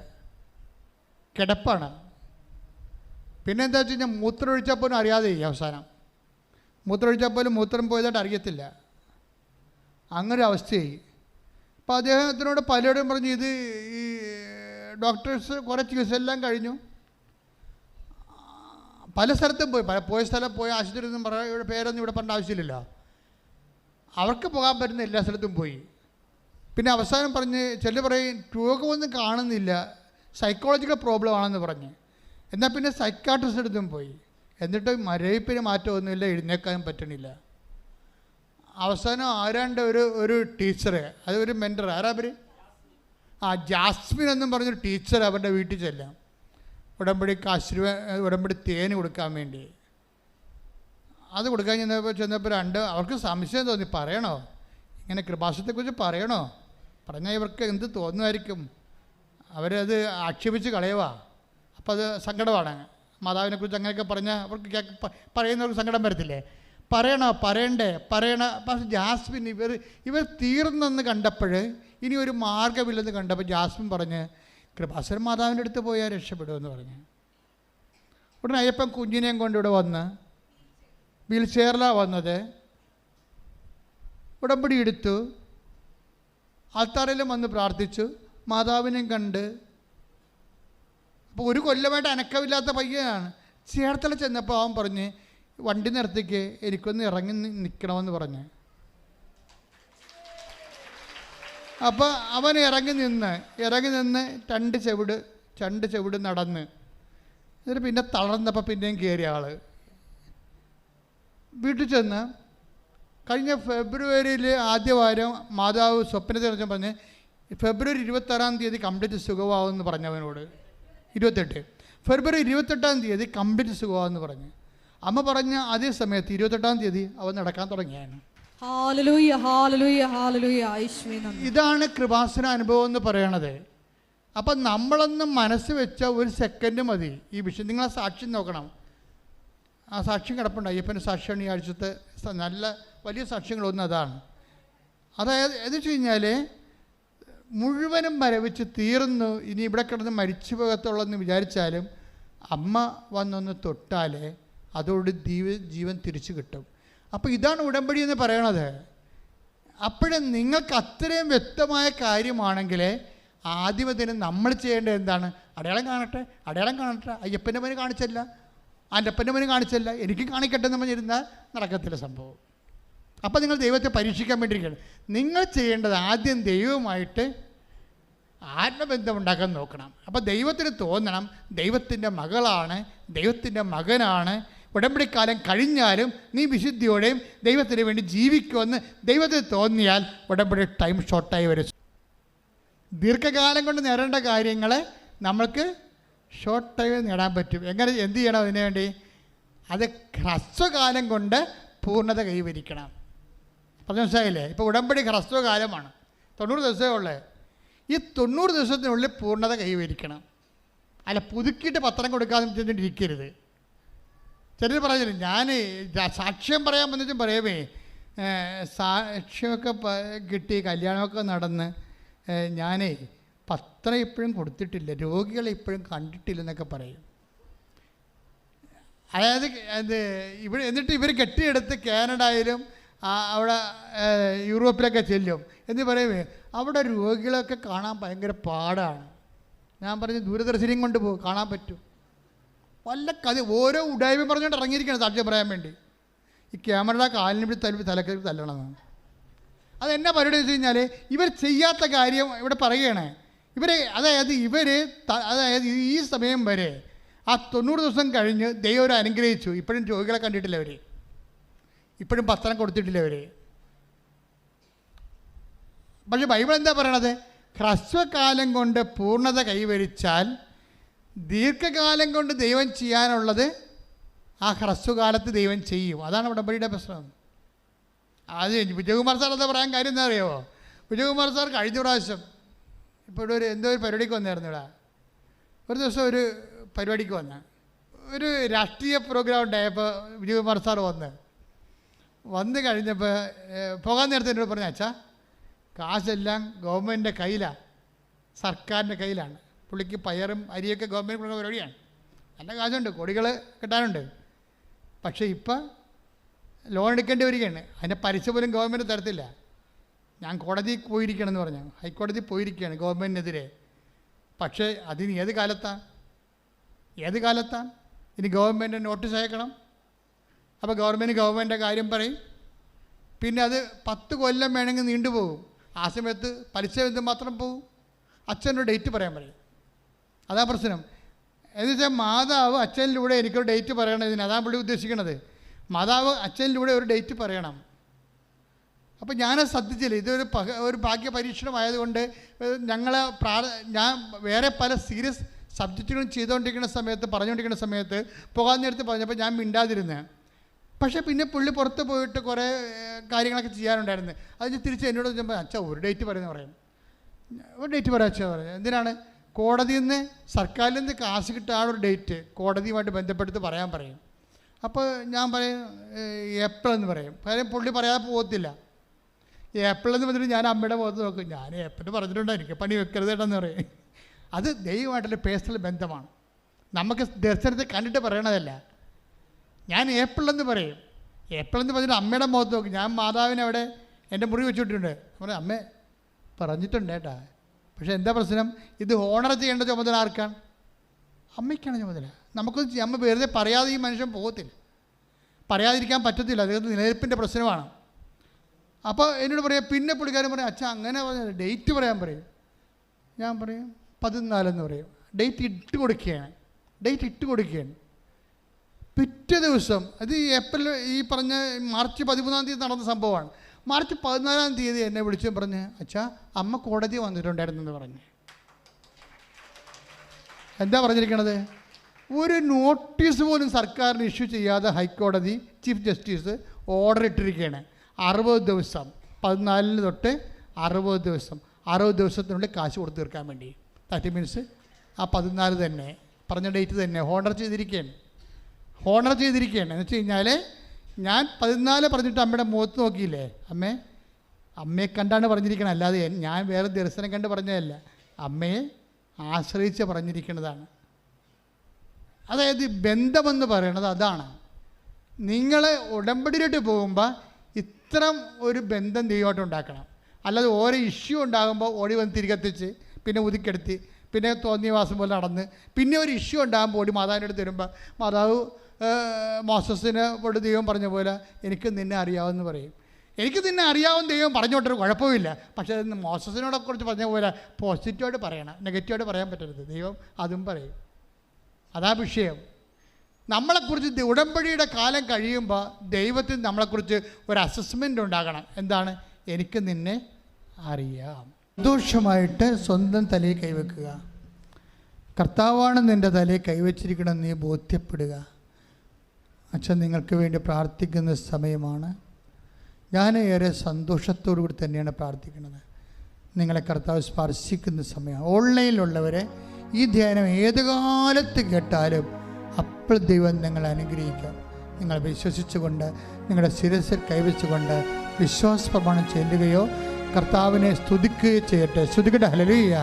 കിടപ്പാണ്. പിന്നെ എന്താ വെച്ച് കഴിഞ്ഞാൽ മൂത്രം ഒഴിച്ചാൽ പോലും അറിയാതെ അവസാനം മൂത്രം ഒഴിച്ചാൽ പോലും മൂത്രം പോയതായിട്ട് അറിയത്തില്ല. അങ്ങനൊരു അവസ്ഥയായി. അപ്പോൾ അദ്ദേഹത്തിനോട് പലരോടും പറഞ്ഞു, ഇത് ഈ ഡോക്ടേഴ്സ് കുറേ ചികിത്സ എല്ലാം കഴിഞ്ഞു, പല സ്ഥലത്തും പോയ ആശുപത്രി ഒന്നും ഇവിടെ പേരൊന്നും ഇവിടെ പറഞ്ഞ ആവശ്യമില്ലല്ലോ. അവർക്ക് പോകാൻ പറ്റുന്ന എല്ലാ സ്ഥലത്തും പോയി. പിന്നെ അവസാനം പറഞ്ഞ് ചിലർ പറയും രോഗമൊന്നും കാണുന്നില്ല, സൈക്കോളജിക്കൽ പ്രോബ്ലം ആണെന്ന് പറഞ്ഞ്. എന്നാൽ പിന്നെ സൈക്കാട്രിസ്റ്റ് അടുത്തും പോയി. എന്നിട്ട് മരവിപ്പിന് മാറ്റമൊന്നുമില്ല, എഴുന്നേക്കാനും പറ്റണില്ല. അവസാനം ആരാണ്ട് ഒരു ടീച്ചർ, അതൊരു മെൻറ്റർ, ആരാ പേര്? ജാസ്മിൻ എന്നും പറഞ്ഞൊരു ടീച്ചർ അവരുടെ വീട്ടിൽ ചെല്ലാം, ഉടമ്പടി തേന് കൊടുക്കാൻ വേണ്ടി. അത് കൊടുക്കാൻ ചെന്നപ്പോൾ അവർക്ക് സംശയം തോന്നി, പറയണോ ഇങ്ങനെ കൃപാസനത്തെക്കുറിച്ച് പറയണോ പറഞ്ഞാൽ ഇവർക്ക് എന്ത് തോന്നുമായിരിക്കും, അവരത് ആക്ഷേപിച്ച് കളയുക. അപ്പോൾ അത് സങ്കടമാണ്. മാതാവിനെക്കുറിച്ച് അങ്ങനെയൊക്കെ പറഞ്ഞാൽ അവർക്ക് പറയുന്നവർക്ക് സങ്കടം വരത്തില്ലേ? പറയണ. പക്ഷേ ജാസ്മിൻ ഇവർ തീർന്നെന്ന് കണ്ടപ്പോൾ, ഇനി ഒരു മാർഗ്ഗമില്ലെന്ന് കണ്ടപ്പോൾ ജാസ്മിൻ പറഞ്ഞ് കൃപാസനം മാതാവിൻ്റെ അടുത്ത് പോയാൽ രക്ഷപ്പെടുമെന്ന് പറഞ്ഞു. ഉടനെ അയ്യപ്പൻ കുഞ്ഞിനെയും കൊണ്ട് ഇവിടെ വന്ന് വീൽ ചെയറിലാണ് വന്നത്. ഉടമ്പടി എടുത്തു, ആൾത്താറിലും വന്ന് പ്രാർത്ഥിച്ചു, മാതാവിനെയും കണ്ട്. അപ്പോൾ ഒരു കൊല്ലമായിട്ട് അനക്കമില്ലാത്ത പയ്യനാണ്. ചേർത്തല ചെന്നപ്പോൾ അവൻ പറഞ്ഞ് വണ്ടി നിർത്തിക്ക്, എനിക്കൊന്ന് ഇറങ്ങി നിൽക്കണമെന്ന് പറഞ്ഞ്. അപ്പോൾ അവൻ ഇറങ്ങി നിന്ന് രണ്ട് ചെവിട് നടന്ന്, എന്നിട്ട് പിന്നെ തളർന്നപ്പോൾ പിന്നെയും കയറിയ ആൾ വീട്ടിൽ ചെന്ന് കഴിഞ്ഞ ഫെബ്രുവരിയിൽ ആദ്യ വാരം മാതാവ് സ്വപ്നത്തിൽ വെച്ചാൽ പറഞ്ഞ് ഫെബ്രുവരി 26 കംപ്ലീറ്റ് സുഖമാവുമെന്ന് പറഞ്ഞവനോട്. 28 ഫെബ്രുവരി 28 കംപ്ലീറ്റ് സുഖമാവെന്ന് പറഞ്ഞ്. അമ്മ പറഞ്ഞ അതേ സമയത്ത് 28 അവൻ നടക്കാൻ തുടങ്ങിയാണ്. ഇതാണ് കൃപാസന അനുഭവം എന്ന് പറയണത്. അപ്പം നമ്മളൊന്ന് മനസ്സ് വെച്ച ഒരു സെക്കൻഡ് മതി ഈ വിഷയം. നിങ്ങൾ ആ സാക്ഷ്യം നോക്കണം. ആ സാക്ഷ്യം കിടപ്പുണ്ട്. അയ്യപ്പൻ്റെ സാക്ഷ്യമാണ് ഈ ആഴ്ചത്തെ നല്ല വലിയ സാക്ഷ്യങ്ങളൊന്നും അതാണ്. അതായത് എന്ന് വെച്ച് കഴിഞ്ഞാൽ മുഴുവനും മരവിച്ച് തീർന്നു, ഇനി ഇവിടെ കിടന്ന് മരിച്ചു പോകത്തുള്ളെന്ന് വിചാരിച്ചാലും അമ്മ വന്നൊന്ന് തൊട്ടാലേ അതോട് ജീവൻ തിരിച്ചു കിട്ടും. അപ്പോൾ ഇതാണ് ഉടമ്പടി എന്ന് പറയണത്. അപ്പോഴേ നിങ്ങൾക്ക് അത്രയും വ്യക്തമായ കാര്യമാണെങ്കിൽ ആദ്യമതിന് നമ്മൾ ചെയ്യേണ്ടത് എന്താണ്? അടയാളം കാണട്ടെ. അയ്യപ്പൻ്റെ മോന് കാണിച്ചല്ല, ആൻ്റപ്പൻ്റെ മോന് കാണിച്ചല്ല, എനിക്ക് കാണിക്കട്ടെ എന്ന് പറഞ്ഞിരുന്നാൽ നടക്കത്തില്ല സംഭവം. അപ്പോൾ നിങ്ങൾ ദൈവത്തെ പരീക്ഷിക്കാൻ വേണ്ടിയിരിക്കുകയാണ്. നിങ്ങൾ ചെയ്യേണ്ടത് ആദ്യം ദൈവവുമായിട്ട് ആത്മബന്ധം ഉണ്ടാക്കാൻ നോക്കണം. അപ്പോൾ ദൈവത്തിന് തോന്നണം ദൈവത്തിൻ്റെ മകളാണ്, ദൈവത്തിൻ്റെ മകനാണ്. ഉടമ്പടിക്കാലം കഴിഞ്ഞാലും നീ വിശുദ്ധിയോടെയും ദൈവത്തിന് വേണ്ടി ജീവിക്കുമെന്ന് ദൈവത്തിന് തോന്നിയാൽ ഉടമ്പടി ടൈം ഷോർട്ടായി വരും. ദീർഘകാലം കൊണ്ട് നേടേണ്ട കാര്യങ്ങൾ നമ്മൾക്ക് ഷോർട്ട് ടൈം നേടാൻ പറ്റും. എങ്ങനെ, എന്ത് ചെയ്യണം അതിനു വേണ്ടി? അത് ഹ്രസ്വകാലം കൊണ്ട് പൂർണ്ണത കൈവരിക്കണം. പറഞ്ഞു മനസ്സിലായില്ലേ? ഇപ്പോൾ ഉടമ്പടി ഹ്രസ്വകാലമാണ്, 90 ദിവസമേ ഉള്ളേ. ഈ 90 ദിവസത്തിനുള്ളിൽ പൂർണ്ണത കൈവരിക്കണം. അല്ല പുതുക്കിയിട്ട് പത്രം കൊടുക്കാതെ ചെന്നിട്ടിരിക്കരുത്. ചിലർ പറഞ്ഞില്ല, ഞാൻ സാക്ഷ്യം പറയാൻ വന്നിട്ടും പറയുമേ സാക്ഷ്യമൊക്കെ കിട്ടി, കല്യാണമൊക്കെ നടന്ന് ഞാനേ പത്രം ഇപ്പോഴും കൊടുത്തിട്ടില്ല, രോഗികളെ ഇപ്പോഴും കണ്ടിട്ടില്ലെന്നൊക്കെ പറയും. അതായത് എന്നിട്ട് ഇവർ കെട്ടിയെടുത്ത് കാനഡയിലും അവിടെ യൂറോപ്പിലൊക്കെ ചെല്ലും എന്ന് പറയുമേ അവിടെ രോഗികളൊക്കെ കാണാൻ ഭയങ്കര പാടാണ്. ഞാൻ പറഞ്ഞ് ദൂരദർശനം കൊണ്ട് പോകും, കാണാൻ പറ്റും. വല്ല കഥ ഓരോ ഉടായ്മ പറഞ്ഞുകൊണ്ട് ഇറങ്ങിയിരിക്കണം സാക്ഷ്യം പറയാൻ വേണ്ടി. ഈ ക്യാമറയുടെ കാലിന് പിടി തലക്കറി തല്ലണമെന്നാണ്. അതെന്നാ പരിപാടി വെച്ച് കഴിഞ്ഞാൽ ഇവർ ചെയ്യാത്ത കാര്യം ഇവിടെ പറയുകയാണ്. അതായത് ഈ സമയം വരെ ആ 90 ദിവസം കഴിഞ്ഞ് ദൈവം അനുഗ്രഹിച്ചു. ഇപ്പോഴും രോഗികളെ കണ്ടിട്ടില്ല അവർ, ഇപ്പോഴും പത്രം കൊടുത്തിട്ടില്ല അവർ. പക്ഷെ ബൈബിൾ എന്താ പറയണത്? ഹ്രസ്വകാലം കൊണ്ട് പൂർണ്ണത കൈവരിച്ചാൽ ദീർഘകാലം കൊണ്ട് ദൈവം ചെയ്യാനുള്ളത് ആ ഹ്രസ്വകാലത്ത് ദൈവം ചെയ്യും. അതാണ് ഉടമ്പടിയുടെ പ്രശ്നം. അത് വിജയകുമാർ സാർ എന്താ പറയാൻ കാര്യം എന്താ അറിയാമോ? വിജയകുമാർ സാർ കഴിഞ്ഞ പ്രാവശ്യം ഇപ്പോൾ ഇവിടെ എന്തോ ഒരു പരിപാടിക്ക് വന്നായിരുന്നു. ഇവിടെ ഒരു ദിവസം ഒരു പരിപാടിക്ക് ഒരു രാഷ്ട്രീയ പ്രോഗ്രാം ഉണ്ടായപ്പോൾ വിജയകുമാർ സാർ വന്ന് കഴിഞ്ഞപ്പോൾ പോകാൻ നേരത്തെ എന്നോട് പറഞ്ഞു, അച്ഛാ കാശെല്ലാം ഗവൺമെൻറ്റിൻ്റെ കയ്യിലാണ്, സർക്കാരിൻ്റെ കയ്യിലാണ്. പുള്ളിക്ക് പയറും അരിയൊക്കെ ഗവൺമെൻറ് കൊടുക്കുന്ന പരിപാടിയാണ്. നല്ല കാശുണ്ട്, കോടികൾ കിട്ടാനുണ്ട്. പക്ഷേ ഇപ്പം ലോൺ എടുക്കേണ്ടി വരികയാണ്. അതിൻ്റെ പലിശ പോലും ഗവൺമെൻറ് തരത്തില്ല. ഞാൻ കോടതിയിൽ പോയിരിക്കണമെന്ന് പറഞ്ഞു, ഹൈക്കോടതി പോയിരിക്കുകയാണ് ഗവൺമെൻറ്റിനെതിരെ. പക്ഷേ അതിന് ഏത് കാലത്താണ് ഇനി ഗവൺമെൻറ് നോട്ടീസ് അയക്കണം. അപ്പോൾ ഗവൺമെൻറ് കാര്യം പറയും. പിന്നെ അത് 10 കൊല്ലം വേണമെങ്കിൽ നീണ്ടുപോകും. ആ സമയത്ത് പലിശ എന്തുമാത്രം പോകും? അച്ഛനൊരു ഡേറ്റ് പറയാൻ പറയും. അതാ പ്രശ്നം. എന്ന് വെച്ചാൽ മാതാവ് അച്ഛനിലൂടെ എനിക്കൊരു ഡേറ്റ് പറയണം. അതാണ് പുള്ളി ഉദ്ദേശിക്കണത്. മാതാവ് അച്ഛനിലൂടെ ഒരു ഡേറ്റ് പറയണം. അപ്പോൾ ഞാനത് ശ്രദ്ധിച്ചില്ല. ഒരു ഭാഗ്യ പരീക്ഷണമായതുകൊണ്ട് ഞാൻ വേറെ പല സീരിയസ് സബ്ജക്റ്റുകളും പറഞ്ഞുകൊണ്ടിരിക്കുന്ന സമയത്ത് പോകാൻ നേരത്ത് പറഞ്ഞപ്പോൾ ഞാൻ മിണ്ടാതിരുന്നത്. പക്ഷേ പിന്നെ പുള്ളി പുറത്ത് പോയിട്ട് കുറേ കാര്യങ്ങളൊക്കെ ചെയ്യാനുണ്ടായിരുന്നു. അതിന് തിരിച്ച് എന്നോട് ചോദിച്ചപ്പോൾ അച്ഛാ ഒരു ഡേറ്റ് പറയുന്നത് പറയും. ഒരു ഡേറ്റ് പറയാച്ചാൽ പറഞ്ഞു. എന്തിനാണ്? കോടതിയിൽ നിന്ന് സർക്കാരിൽ നിന്ന് കാശ് കിട്ടാനൊരു ഡേറ്റ് കോടതിയുമായിട്ട് ബന്ധപ്പെടുത്തി പറയാൻ പറയും. അപ്പോൾ ഞാൻ പറയും ഏപ്രിൽ എന്ന് പറയും. കാര്യം പുള്ളി പറയാതെ പോകത്തില്ല. ഏപ്രിൽ എന്ന് പറഞ്ഞിട്ട് ഞാൻ അമ്മയുടെ മുഖത്ത് നോക്കും, ഞാൻ ഏപ്രിൽ പറഞ്ഞിട്ടുണ്ടോ, എനിക്ക് പണി വെക്കരുത് കേട്ടെന്ന് പറയും. അത് ദൈവമായിട്ടുള്ള പേഴ്സണൽ ബന്ധമാണ്. നമുക്ക് ദർശനത്തെ കണ്ടിട്ട് പറയണതല്ല. ഞാൻ ഏപ്രിൽ എന്ന് പറയും. ഏപ്രിൽ എന്ന് പറഞ്ഞിട്ട് അമ്മയുടെ മുഖത്ത് നോക്കും. ഞാൻ മാതാവിനെ അവിടെ എൻ്റെ മുറി വെച്ചിട്ടുണ്ട്. പറഞ്ഞു അമ്മേ പറഞ്ഞിട്ടുണ്ട് കേട്ടാ. പക്ഷേ എന്താ പ്രശ്നം? ഇത് ഓണർ ചെയ്യേണ്ട ചുമതല ആർക്കാണ്? അമ്മയ്ക്കാണ് ചുമതല. നമുക്കൊന്നും അമ്മ വെറുതെ പറയാതെ ഈ മനുഷ്യൻ പോകത്തില്ല. പറയാതിരിക്കാൻ പറ്റത്തില്ല. അദ്ദേഹത്തിന് നിലനിൽപ്പിൻ്റെ പ്രശ്നമാണ്. അപ്പോൾ എന്നോട് പറയാം. പിന്നെ പുള്ളിക്കാരൻ പറയും അച്ഛാ അങ്ങനെ പറഞ്ഞാൽ ഡേറ്റ് പറയാൻ പറയും. ഞാൻ പറയും 14 പറയും. ഡേറ്റ് ഇട്ട് കൊടുക്കുകയാണ്. പിറ്റേ ദിവസം അത് ഏപ്രിൽ ഈ പറഞ്ഞ മാർച്ച് 13 നടന്ന സംഭവമാണ്. മാർച്ച് 14 എന്നെ വിളിച്ചു പറഞ്ഞ് അച്ഛാ അമ്മ കോടതി വന്നിട്ടുണ്ടായിരുന്നെന്ന് പറഞ്ഞു. എന്താ പറഞ്ഞിരിക്കണത്? ഒരു നോട്ടീസ് പോലും സർക്കാരിന് ഇഷ്യൂ ചെയ്യാതെ ഹൈക്കോടതി ചീഫ് ജസ്റ്റിസ് ഓർഡർ ഇട്ടിരിക്കുകയാണ്. 60 ദിവസം, 14 തൊട്ട് 60 ദിവസം, 60 ദിവസത്തിനുള്ളിൽ കാശ് കൊടുത്ത് തീർക്കാൻ വേണ്ടി. ദാറ്റ് മീൻസ് ആ 14 തന്നെ പറഞ്ഞ ഡേറ്റ് തന്നെ ഹോണർ ചെയ്തിരിക്കുകയാണ്. എന്ന് വെച്ച് കഴിഞ്ഞാൽ ഞാൻ 14 പറഞ്ഞിട്ട് അമ്മയുടെ മുഖത്ത് നോക്കിയില്ലേ, അമ്മയെ കണ്ടാണ് പറഞ്ഞിരിക്കണം, അല്ലാതെ ഞാൻ വേറെ ദർശനം കണ്ട് പറഞ്ഞതല്ല. അമ്മയെ ആശ്രയിച്ച് പറഞ്ഞിരിക്കുന്നതാണ്. അതായത് ബന്ധമെന്ന് പറയണത് അതാണ്. നിങ്ങൾ ഉടമ്പടിയിലോട്ട് പോകുമ്പോൾ ഇത്തരം ഒരു ബന്ധം ദൈവമായിട്ട് ഉണ്ടാക്കണം. അല്ലാതെ ഓരോ ഇഷ്യൂ ഉണ്ടാകുമ്പോൾ ഓടി വന്ന് തിരികെത്തിച്ച് പിന്നെ ഉതിക്കെടുത്തി പിന്നെ തോന്നിയ വാസം പോലെ നടന്ന് പിന്നെ ഒരു ഇഷ്യൂ ഉണ്ടാകുമ്പോൾ ഓടി മാതാവിൻ്റെ അടുത്ത് വരുമ്പോൾ മാതാവ് മോസസിന് കൊണ്ട് ദൈവം പറഞ്ഞ പോലെ എനിക്ക് നിന്നെ അറിയാമെന്ന് പറയും. എനിക്ക് നിന്നെ അറിയാവുന്ന ദൈവം പറഞ്ഞോട്ടൊരു കുഴപ്പമില്ല. പക്ഷേ മോസസിനോടെ കുറിച്ച് പറഞ്ഞ പോലെ പോസിറ്റീവായിട്ട് പറയണം, നെഗറ്റീവായിട്ട് പറയാൻ പറ്റരുത്. ദൈവം അതും പറയും. അതാ വിഷയം. നമ്മളെക്കുറിച്ച് ഉടമ്പടിയുടെ കാലം കഴിയുമ്പോൾ ദൈവത്തിന് നമ്മളെക്കുറിച്ച് ഒരു അസസ്മെൻ്റ് ഉണ്ടാകണം. എന്താണ്? എനിക്ക് നിന്നെ അറിയാം. സന്തോഷമായിട്ട് സ്വന്തം തലയിൽ കൈവെക്കുക. കർത്താവാണ് നിൻ്റെ തലയിൽ കൈവച്ചിരിക്കണം നീ ബോധ്യപ്പെടുക. അച്ഛൻ നിങ്ങൾക്ക് വേണ്ടി പ്രാർത്ഥിക്കുന്ന സമയമാണ്. ഞാൻ ഏറെ സന്തോഷത്തോടു കൂടി തന്നെയാണ് പ്രാർത്ഥിക്കുന്നത്. നിങ്ങളെ കർത്താവ് സ്പർശിക്കുന്ന സമയമാണ്. ഓൺലൈനിലുള്ളവരെ ഈ ധ്യാനം ഏത് കാലത്ത് കേട്ടാലും അപ്പോൾ ദൈവം നിങ്ങളെ അനുഗ്രഹിക്കാം. നിങ്ങൾ വിശ്വസിച്ചുകൊണ്ട് നിങ്ങളുടെ ശിരസിൽ കൈവച്ചുകൊണ്ട് വിശ്വാസ പ്രമാണം ചെല്ലുകയോ കർത്താവിനെ സ്തുതിക്കുകയോ ചെയ്യട്ടെ. സ്തുതിക്കട്ടെ. ഹല്ലേലൂയ.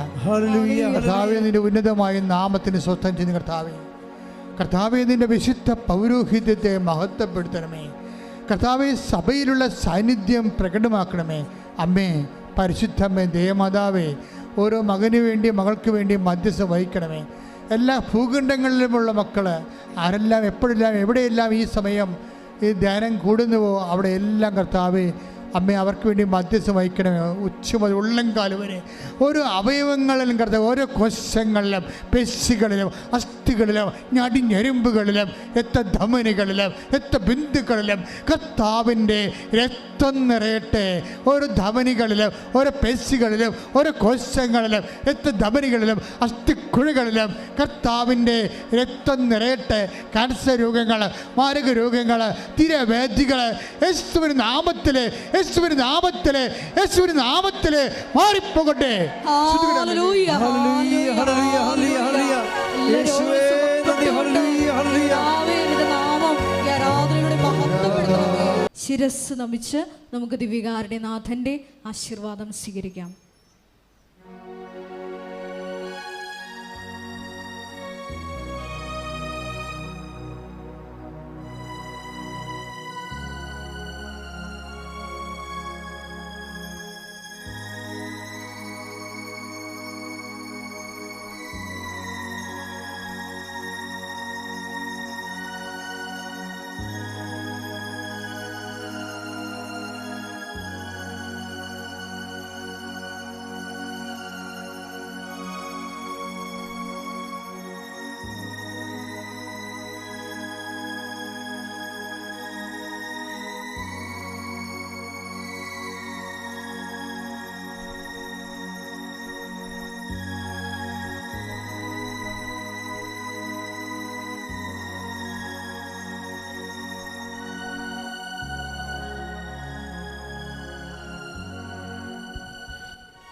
കർത്താവേ നിൻ്റെ ഉന്നതമായ നാമത്തിന് സ്വസ്ഥം ചെയ്യുന്ന കർത്താവേ നിൻ്റെ വിശുദ്ധ പൗരോഹിത്യത്തെ മഹത്വപ്പെടുത്തണമേ. കർത്താവേ സഭയിലുള്ള സാന്നിധ്യം പ്രകടമാക്കണമേ. അമ്മേ പരിശുദ്ധമ്മേ ദേവമാതാവേ ഓരോ മകന് വേണ്ടി മകൾക്ക് വേണ്ടി മധ്യസ്ഥ വഹിക്കണമേ. എല്ലാ ഭൂഖണ്ഡങ്ങളിലുമുള്ള മക്കൾ ആരെല്ലാം എപ്പോഴെല്ലാം എവിടെയെല്ലാം ഈ സമയം ഈ ധ്യാനം കൂടുന്നുവോ അവിടെയെല്ലാം കർത്താവേ അമ്മേ അവർക്ക് വേണ്ടി മധ്യസ്ഥ വഹിക്കണമേ. ഉച്ച മുതൽ ഉള്ളംകാലം വരെ ഓരോ അവയവങ്ങളിലും കർത്താവ് ഓരോ കോശങ്ങളിലും പേശികളിലും അസ്ഥികളിലും ഞടിഞ്ഞെരുമ്പുകളിലും ധമനികളിലും ബിന്ദുക്കളിലും കർത്താവിൻ്റെ രക്തം നിറയട്ടെ. ഓരോ ധമനികളിലും ഓരോ പേശികളിലും ഓരോ കോശങ്ങളിലും ധമനികളിലും അസ്ഥിക്കുഴികളിലും കർത്താവിൻ്റെ രക്തം നിറയട്ടെ. ക്യാൻസർ രോഗങ്ങൾ, മാരക രോഗങ്ങൾ, തിരവേദികൾ യേശുവിന്റെ നാമത്തിലെ മാറിപ്പോകട്ടെ. ശിരസ് നമിച്ച് നമുക്ക് ദിവ്യകാരുണ്യ നാഥന്റെ ആശീർവാദം സ്വീകരിക്കാം.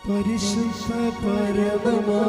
പരിശുദ്ധ പരമമാ